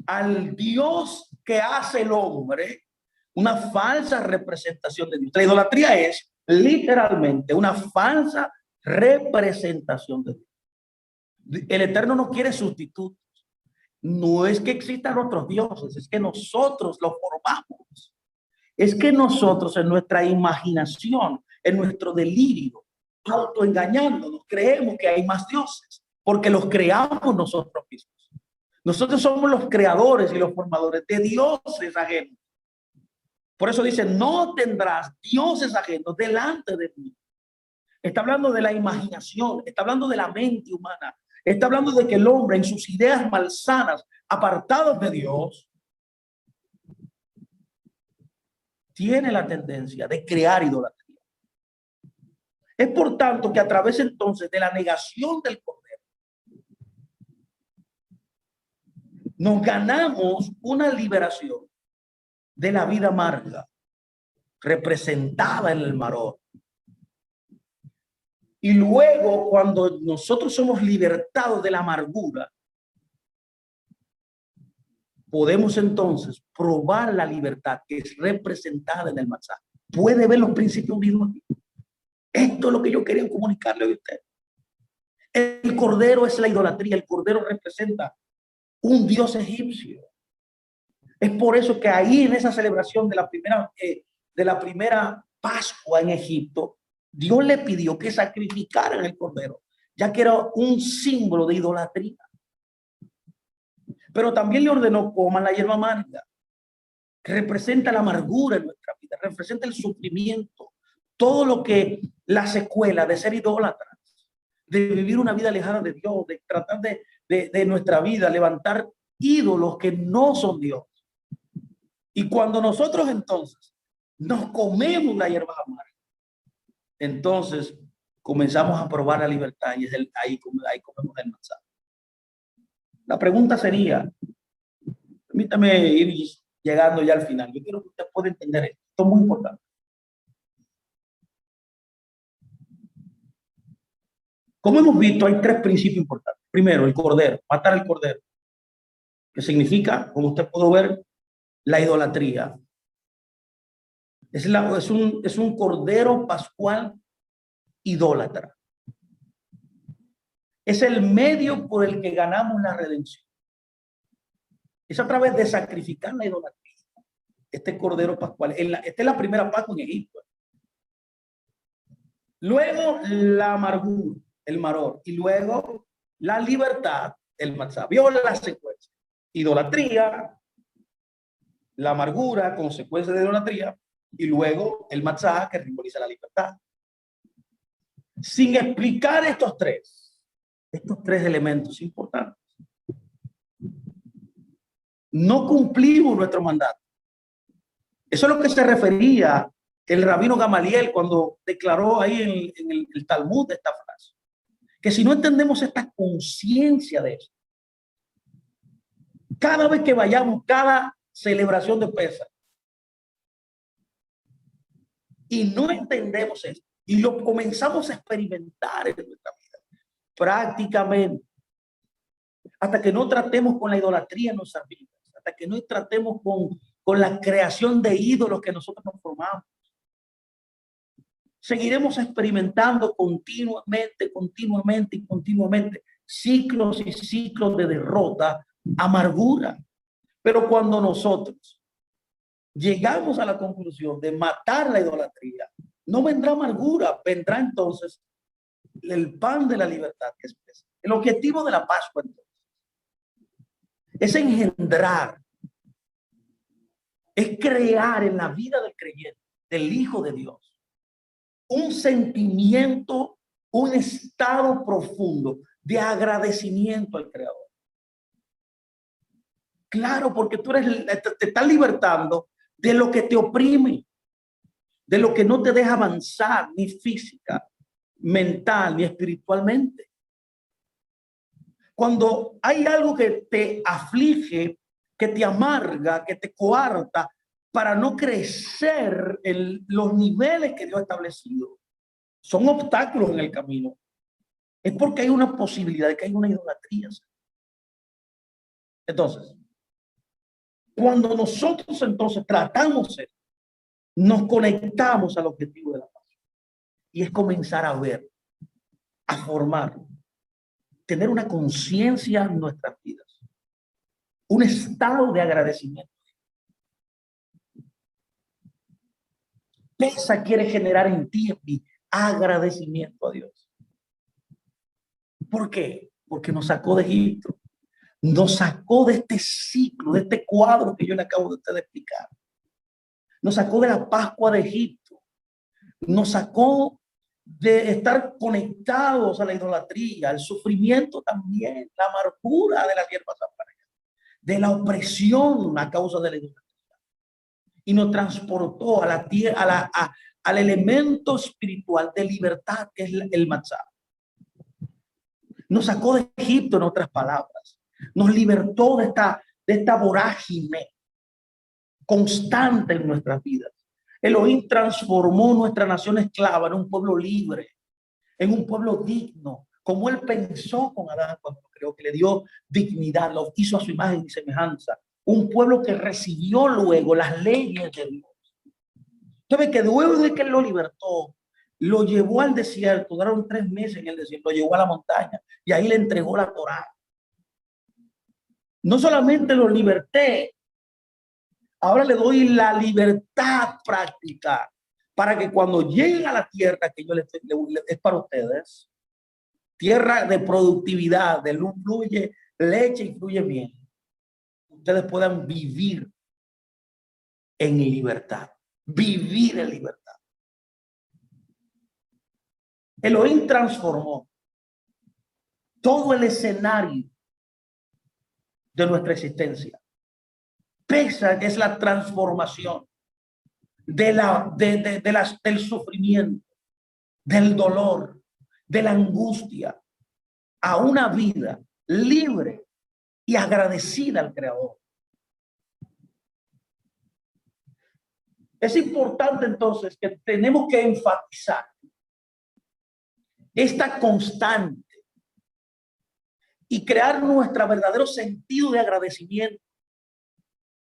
al Dios que hace el hombre, una falsa representación de Dios. La idolatría es literalmente una falsa representación de Dios. El Eterno no quiere sustitutos. No es que existan otros dioses, es que nosotros los formamos. Es que nosotros en nuestra imaginación, en nuestro delirio, autoengañándonos, creemos que hay más dioses, porque los creamos nosotros mismos. Nosotros somos los creadores y los formadores de dioses ajenos. Por eso dice, no tendrás dioses ajenos delante de mí. Está hablando de la imaginación, está hablando de la mente humana, está hablando de que el hombre en sus ideas malsanas, apartados de Dios, tiene la tendencia de crear idolatría. Es por tanto que a través entonces de la negación del cordero, nos ganamos una liberación de la vida amarga representada en el maror. Y luego, cuando nosotros somos libertados de la amargura, podemos entonces probar la libertad que es representada en el matzá. Puede ver los principios mismos aquí. Esto es lo que yo quería comunicarle a usted. El cordero es la idolatría. El cordero representa un dios egipcio. Es por eso que ahí en esa celebración de la primera Pascua en Egipto, Dios le pidió que sacrificaran el cordero, ya que era un símbolo de idolatría. Pero también le ordenó coman la hierba amarga, que representa la amargura en nuestra vida, representa el sufrimiento, todo lo que la secuela de ser idólatras, de vivir una vida alejada de Dios, de tratar de nuestra vida, levantar ídolos que no son Dios. Y cuando nosotros entonces nos comemos la hierba amarga, entonces comenzamos a probar la libertad y es ahí comemos el matzá. La pregunta sería, permítame ir llegando ya al final. Yo quiero que usted pueda entender esto. Esto es muy importante. Como hemos visto, hay tres principios importantes. Primero, el cordero, matar el cordero, que significa, como usted pudo ver, la idolatría. Es un cordero pascual idólatra. Es el medio por el que ganamos la redención. Es a través de sacrificar la idolatría. Este cordero pascual. Esta es la primera Pascua en Egipto. Luego la amargura, el maror. Y luego la libertad, el matzá. Vio la secuencia. Idolatría, la amargura, consecuencia de idolatría. Y luego el matzá, que simboliza la libertad. Sin explicar estos tres elementos importantes, no cumplimos nuestro mandato. Eso es lo que se refería el rabino Gamaliel cuando declaró ahí en el Talmud esta frase. Que si no entendemos esta conciencia de eso, cada vez que vayamos, cada celebración de Pesaj, y no entendemos esto, y lo comenzamos a experimentar en nuestra vida, prácticamente, hasta que no tratemos con la idolatría en nuestras vidas, hasta que no tratemos con la creación de ídolos que nosotros nos formamos, seguiremos experimentando continuamente ciclos y ciclos de derrota, amargura. Pero cuando nosotros llegamos a la conclusión de matar la idolatría, no vendrá amargura, vendrá entonces el pan de la libertad que es Cristo. El objetivo de la Pascua entonces es engendrar, es crear en la vida del creyente, del Hijo de Dios, un sentimiento, un estado profundo de agradecimiento al Creador. Claro, porque tú eres, te estás libertando de lo que te oprime, de lo que no te deja avanzar, ni física, mental, ni espiritualmente. Cuando hay algo que te aflige, que te amarga, que te coarta, para no crecer en los niveles que Dios ha establecido, son obstáculos en el camino. Es porque hay una posibilidad de que hay una idolatría. Entonces, cuando nosotros entonces tratamos esto, nos conectamos al objetivo de la paz. Y es comenzar a ver, a formar, tener una conciencia en nuestras vidas, un estado de agradecimiento. Esa quiere generar en ti agradecimiento a Dios. ¿Por qué? Porque nos sacó de Egipto, nos sacó de este ciclo, de este cuadro que yo le acabo de explicar. Nos sacó de la Pascua de Egipto, nos sacó de estar conectados a la idolatría, al sufrimiento también, la amargura de las hierbas amargas, de la opresión a causa de la idolatría. Y nos transportó a la tierra, al elemento espiritual de libertad que es el matzah. Nos sacó de Egipto, en otras palabras. Nos libertó de esta vorágine constante en nuestras vidas. Elohim transformó nuestra nación esclava en un pueblo libre, en un pueblo digno, como él pensó con Adán cuando creó, que le dio dignidad, lo hizo a su imagen y semejanza. Un pueblo que recibió luego las leyes de Dios. Entonces, que luego de que él lo libertó, lo llevó al desierto, duraron 3 meses en el desierto, lo llevó a la montaña y ahí le entregó la Torá. No solamente lo liberté, ahora le doy la libertad práctica para que cuando lleguen a la tierra que yo es para ustedes, tierra de productividad, de luz fluye leche y fluye miel, ustedes puedan vivir en libertad, vivir en libertad. Elohim transformó todo el escenario de nuestra existencia. Pesa es la transformación del sufrimiento, del dolor, de la angustia, a una vida libre y agradecida al Creador. Es importante entonces que tenemos que enfatizar esta constante y crear nuestro verdadero sentido de agradecimiento.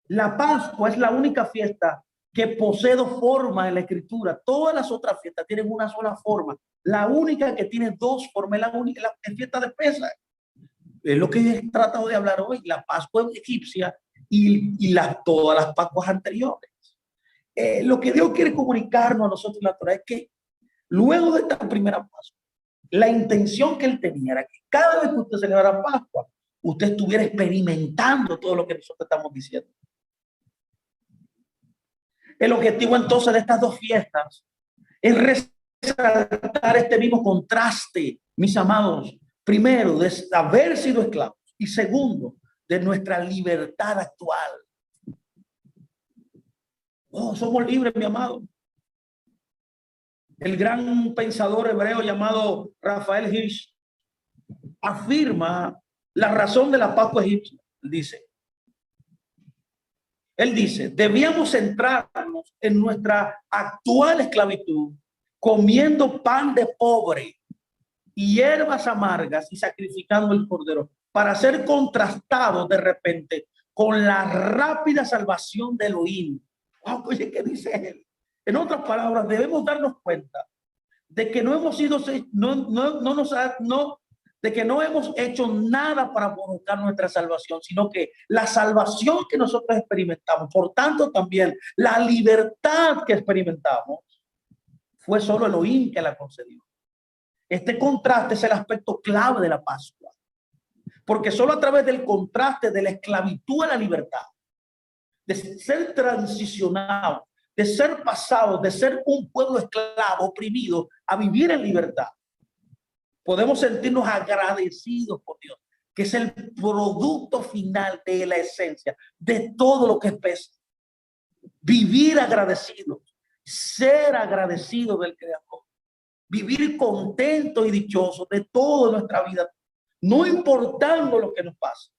La Pascua es la única fiesta que posee 2 formas en la Escritura. Todas las otras fiestas tienen una sola forma. La única que tiene 2 formas es la fiesta de Pesaj. Es lo que he tratado de hablar hoy, la Pascua egipcia y todas las Pascuas anteriores. Lo que Dios quiere comunicarnos a nosotros en la Torá es que luego de esta primera Pascua, la intención que él tenía era que cada vez que usted celebrara Pascua, usted estuviera experimentando todo lo que nosotros estamos diciendo. El objetivo entonces de estas 2 fiestas es resaltar este mismo contraste, mis amados. Primero, de haber sido esclavos y segundo, de nuestra libertad actual. Oh, somos libres, mi amado. El gran pensador hebreo llamado Rafael Hirsch afirma la razón de la Pascua egipcia. Él dice, debíamos centrarnos en nuestra actual esclavitud, comiendo pan de pobre y hierbas amargas y sacrificando el cordero, para ser contrastados de repente con la rápida salvación de Elohim. Wow, oye, ¿qué dice él? En otras palabras, debemos darnos cuenta de que no hemos sido, no de que no hemos hecho nada para provocar nuestra salvación, sino que la salvación que nosotros experimentamos, por tanto también la libertad que experimentamos, fue solo Elohim que la concedió. Este contraste es el aspecto clave de la Pascua, porque solo a través del contraste de la esclavitud a la libertad, de ser transicionado, de ser pasado, de ser un pueblo esclavo, oprimido, a vivir en libertad, podemos sentirnos agradecidos por Dios, que es el producto final de la esencia de todo lo que es pesa. Vivir agradecidos, ser agradecidos del Creador, vivir contentos y dichosos de toda nuestra vida, no importando lo que nos pase.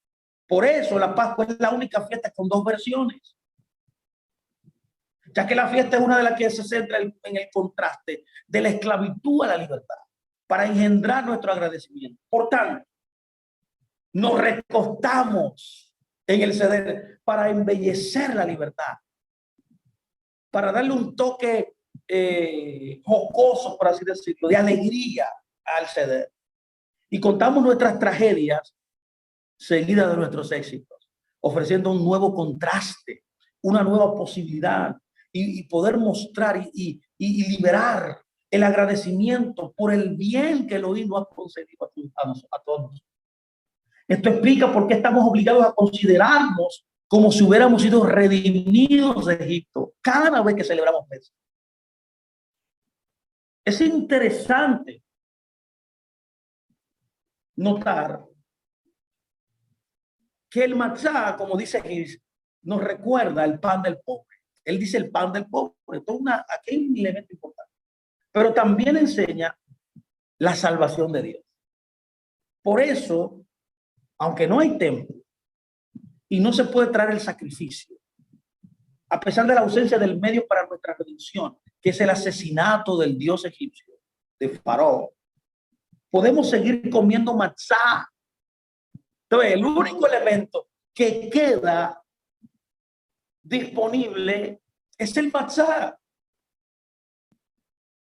Por eso la Pascua es la única fiesta con dos versiones, ya que la fiesta es una de las que se centra en el contraste de la esclavitud a la libertad, para engendrar nuestro agradecimiento. Por tanto, nos recostamos en el ceder para embellecer la libertad, para darle un toque jocoso, por así decirlo, de alegría al ceder. Y contamos nuestras tragedias seguidas de nuestros éxitos, ofreciendo un nuevo contraste, una nueva posibilidad y poder mostrar y liberar el agradecimiento por el bien que Elohim nos ha concedido a todos. Esto explica por qué estamos obligados a considerarnos como si hubiéramos sido redimidos de Egipto cada vez que celebramos Pesaj. Es interesante notar que el matzá, como dice Gis, nos recuerda el pan del pobre. Él dice el pan del pobre. Aquí hay un elemento importante. Pero también enseña la salvación de Dios. Por eso, aunque no hay templo y no se puede traer el sacrificio, a pesar de la ausencia del medio para nuestra redención, que es el asesinato del dios egipcio, de Faraón, podemos seguir comiendo matzá. Entonces, el único elemento que queda disponible es el matzá.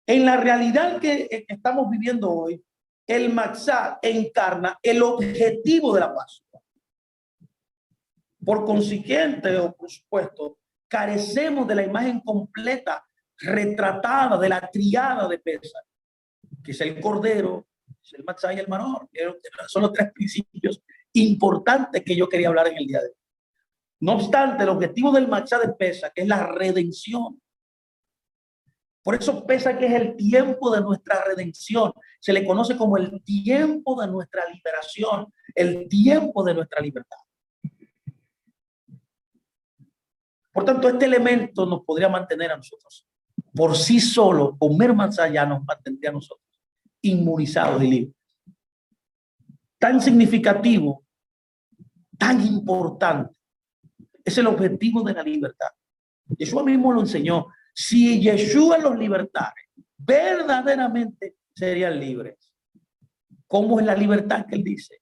En la realidad que estamos viviendo hoy, el matzá encarna el objetivo de la Pascua. Por consiguiente, o por supuesto, carecemos de la imagen completa, retratada de la triada de Pesaj, que es el cordero, es el matzá y el manor. Son los tres principios importantes que yo quería hablar en el día de hoy. No obstante, el objetivo del matzá de Pesaj, que es la redención. Por eso Pesaj, que es el tiempo de nuestra redención, se le conoce como el tiempo de nuestra liberación, el tiempo de nuestra libertad. Por tanto, este elemento nos podría mantener a nosotros por sí solo. Comer matzá ya nos mantendría a nosotros inmunizados y libres. Tan significativo, tan importante es el objetivo de la libertad. Yeshua mismo lo enseñó. Si Yeshua los libertara, verdaderamente serían libres. ¿Cómo es la libertad que él dice?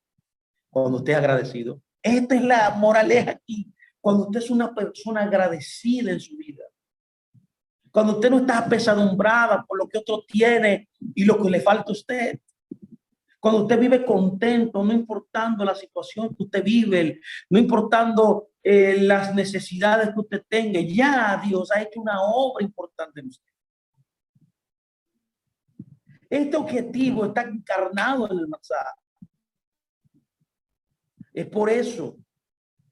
Cuando usted es agradecido. Esta es la moraleja aquí. Cuando usted es una persona agradecida en su vida. Cuando usted no está apesadumbrada por lo que otro tiene y lo que le falta a usted. Cuando usted vive contento, no importando la situación que usted vive, no importando las necesidades que usted tenga, ya Dios ha hecho una obra importante en usted. Este objetivo está encarnado en el matzá. Es por eso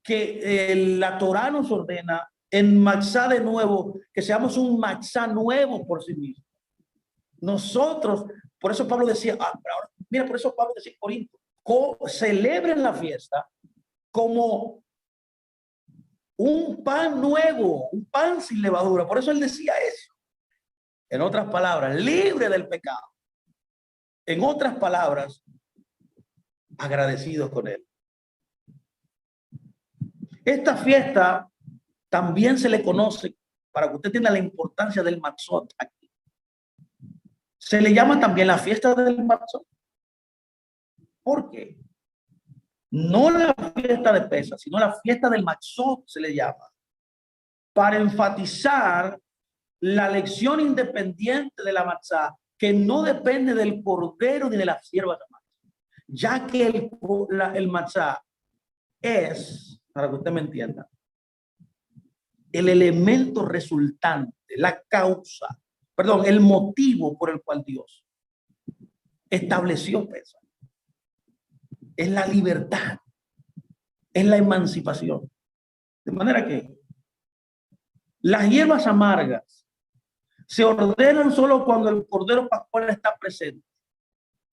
que la Torá nos ordena en matzá de nuevo, que seamos un matzá nuevo por sí mismo. Nosotros, por eso Pablo decía, ahora, mira, por eso Pablo decía en Corinto, celebren la fiesta como un pan nuevo, un pan sin levadura. Por eso él decía eso. En otras palabras, libre del pecado. En otras palabras, agradecidos con él. Esta fiesta también se le conoce, para que usted tenga la importancia del matzot aquí. Se le llama también la fiesta del matzot. ¿Por qué? No la fiesta de Pesaj, sino la fiesta del matzot se le llama, para enfatizar la lección independiente de la matzá, que no depende del cordero ni de la sierva de matzá, ya que el matzá es, para que usted me entienda, el elemento resultante, la causa, perdón, el motivo por el cual Dios estableció Pesaj. Es la libertad, es la emancipación. De manera que las hierbas amargas se ordenan solo cuando el Cordero Pascual está presente,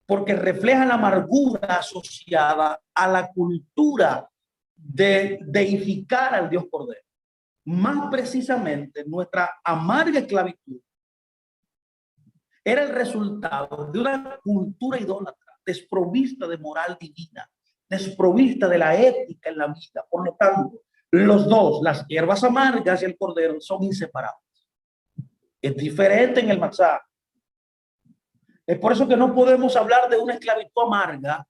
porque reflejan la amargura asociada a la cultura de deificar al Dios Cordero. Más precisamente, nuestra amarga esclavitud era el resultado de una cultura idólatra, desprovista de moral divina, desprovista de la ética en la vida. Por lo tanto, los dos, las hierbas amargas y el cordero, son inseparables. Es diferente en el matzá. Es por eso que no podemos hablar de una esclavitud amarga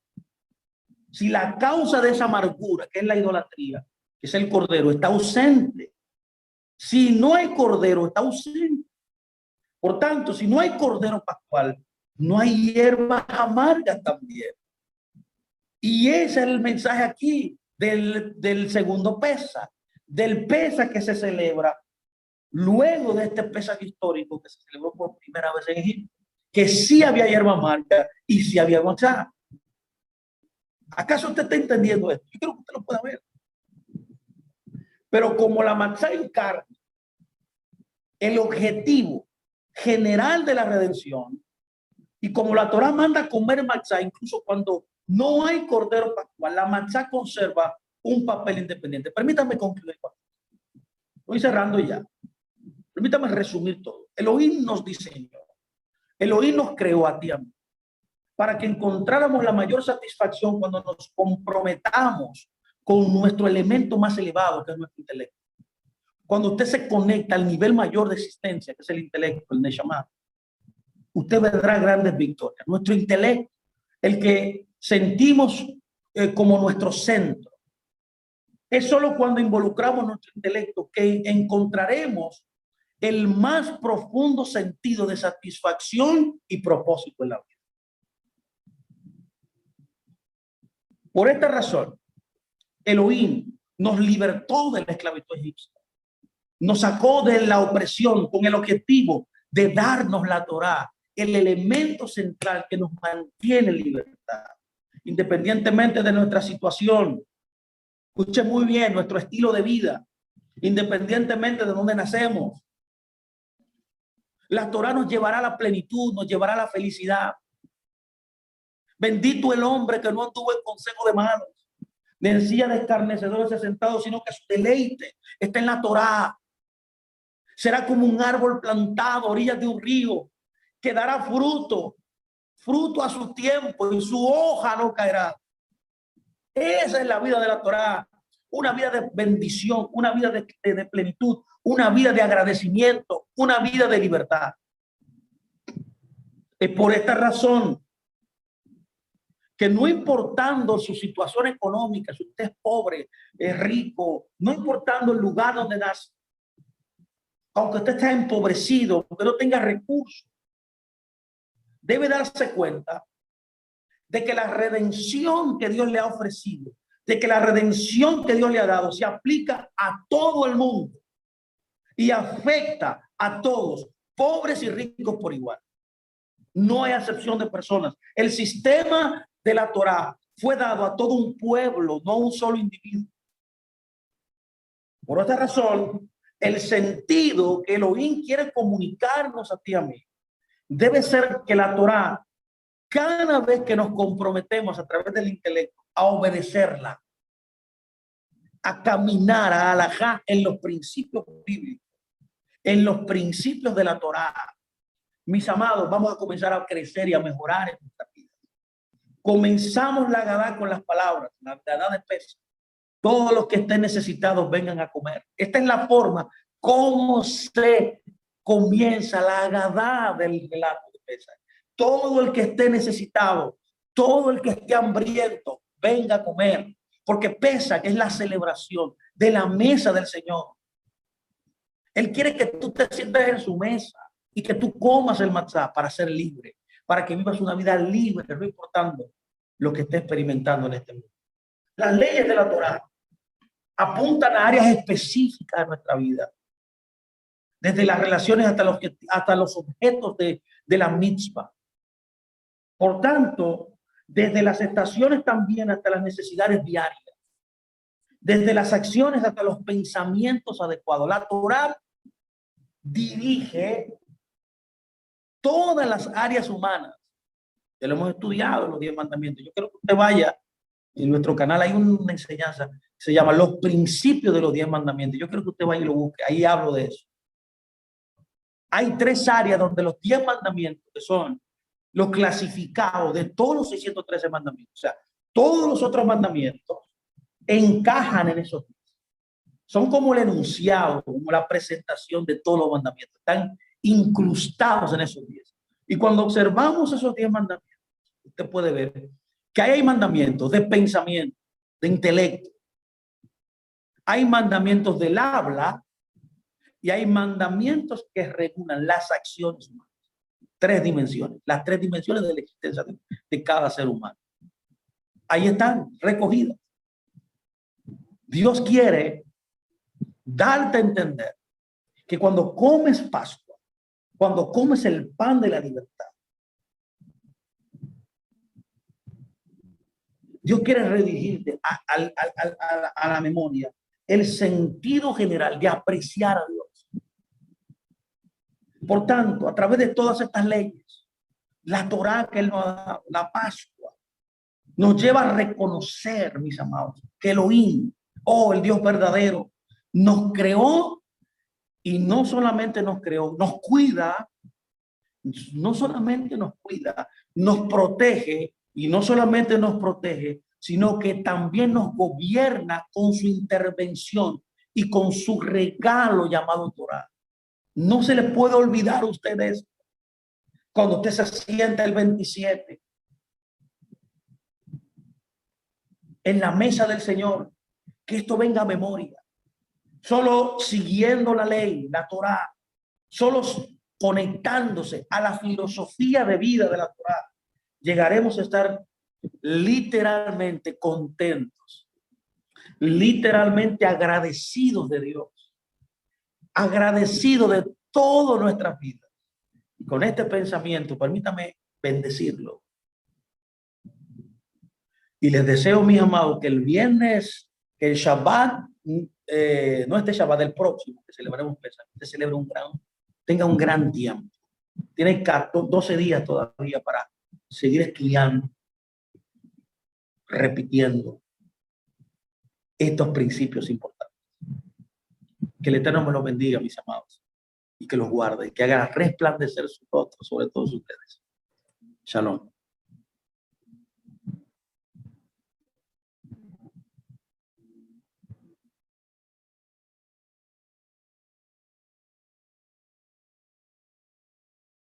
si la causa de esa amargura, que es la idolatría, que es el cordero, está ausente. Si no hay cordero, está ausente. Por tanto, si no hay cordero pascual, no hay hierbas amargas también. Y ese es el mensaje aquí del segundo Pesaj, del Pesaj que se celebra luego de este Pesaj histórico que se celebró por primera vez en Egipto, que sí había hierba amarga y sí había matzá. ¿Acaso usted está entendiendo esto? Yo creo que usted lo pueda ver. Pero como la matzá encarna el objetivo general de la redención, y como la Torá manda comer matzá, incluso cuando no hay cordero pascual, la matzá conserva un papel independiente. Permítame concluir. Estoy cerrando ya. Permítame resumir todo. Elohim nos diseñó. Elohim nos creó a ti y a mí para que encontráramos la mayor satisfacción cuando nos comprometamos con nuestro elemento más elevado, que es nuestro intelecto. Cuando usted se conecta al nivel mayor de existencia, que es el intelecto, el Neshama, usted verá grandes victorias. Nuestro intelecto, el que sentimos como nuestro centro, es solo cuando involucramos nuestro intelecto que encontraremos el más profundo sentido de satisfacción y propósito en la vida. Por esta razón, Elohim nos libertó de la esclavitud egipcia, nos sacó de la opresión con el objetivo de darnos la Torá, el elemento central que nos mantiene en libertad, independientemente de nuestra situación. Escuche muy bien, nuestro estilo de vida, independientemente de dónde nacemos. La Torá nos llevará a la plenitud, nos llevará a la felicidad. Bendito el hombre que no anduvo en consejo de malos, ni en silla de escarnecedores sentados, sino que su deleite está en la Torá. Será como un árbol plantado a orillas de un río, que dará fruto a su tiempo, y su hoja no caerá. Esa es la vida de la Torá, una vida de bendición, una vida de plenitud, una vida de agradecimiento, una vida de libertad. Es por esta razón que, no importando su situación económica, si usted es pobre, es rico, no importando el lugar donde nace, aunque usted esté empobrecido, aunque no tenga recursos, debe darse cuenta de que la redención que Dios le ha ofrecido, de que la redención que Dios le ha dado se aplica a todo el mundo y afecta a todos, pobres y ricos por igual. No hay acepción de personas. El sistema de la Torá fue dado a todo un pueblo, no a un solo individuo. Por esta razón, el sentido que Elohim quiere comunicarnos a ti y a mí debe ser que la Torá, cada vez que nos comprometemos a través del intelecto a obedecerla, a caminar, a alajá en los principios bíblicos, en los principios de la Torá, mis amados, vamos a comenzar a crecer y a mejorar en nuestra vida. Comenzamos la Agadá con las palabras, la Agadá de Pesaj. Todos los que estén necesitados vengan a comer. Esta es la forma como se comienza la Agadá del relato de Pesaj. Todo el que esté necesitado, todo el que esté hambriento, venga a comer. Porque Pesaj es la celebración de la mesa del Señor. Él quiere que tú te sientes en su mesa y que tú comas el matzá para ser libre, para que vivas una vida libre, no importando lo que está experimentando en este mundo. Las leyes de la Torá apuntan a áreas específicas de nuestra vida, desde las relaciones hasta los objetos de la mitzvah. Por tanto, desde las estaciones también hasta las necesidades diarias, desde las acciones hasta los pensamientos adecuados. La Torá dirige todas las áreas humanas. Ya lo hemos estudiado, los 10 mandamientos. Yo quiero que usted vaya, en nuestro canal hay una enseñanza que se llama Los principios de los 10 mandamientos. Yo quiero que usted vaya y lo busque. Ahí hablo de eso. Hay 3 áreas donde los 10 mandamientos, que son los clasificados de todos los 613 mandamientos, o sea, todos los otros mandamientos encajan en esos 10. Son como el enunciado, como la presentación de todos los mandamientos. Están incrustados en esos 10. Y cuando observamos esos 10 mandamientos, usted puede ver que hay mandamientos de pensamiento, de intelecto. Hay mandamientos del habla y hay mandamientos que regulan las acciones humanas. 3 dimensiones, las 3 dimensiones de la existencia de cada ser humano. Ahí están recogidas. Dios quiere darte a entender que cuando comes Pascua, cuando comes el pan de la libertad, Dios quiere redirigirte a la memoria el sentido general de apreciar a Dios. Por tanto, a través de todas estas leyes, la Torá que Él nos ha dado, la Pascua, nos lleva a reconocer, mis amados, que Elohim, el Dios verdadero, nos creó y no solamente nos creó, nos cuida, no solamente nos cuida, nos protege y no solamente nos protege, sino que también nos gobierna con su intervención y con su regalo llamado Torá. No se le puede olvidar a ustedes cuando usted se sienta el 27 en la mesa del Señor, que esto venga a memoria. Solo siguiendo la ley, la Torá, solo conectándose a la filosofía de vida de la Torá, llegaremos a estar literalmente contentos, literalmente agradecidos de Dios, agradecidos de toda nuestra vida. Y con este pensamiento, permítame bendecirlo. Y les deseo, mis amados, que el viernes, que el Shabbat, no este Shabbat, el próximo, que celebremos Pesach, que celebre tenga un gran tiempo. Tiene 12 días todavía para seguir estudiando, repitiendo estos principios importantes. Que el Eterno me los bendiga, mis amados, y que los guarde, y que haga resplandecer su rostro sobre todos ustedes. Shalom.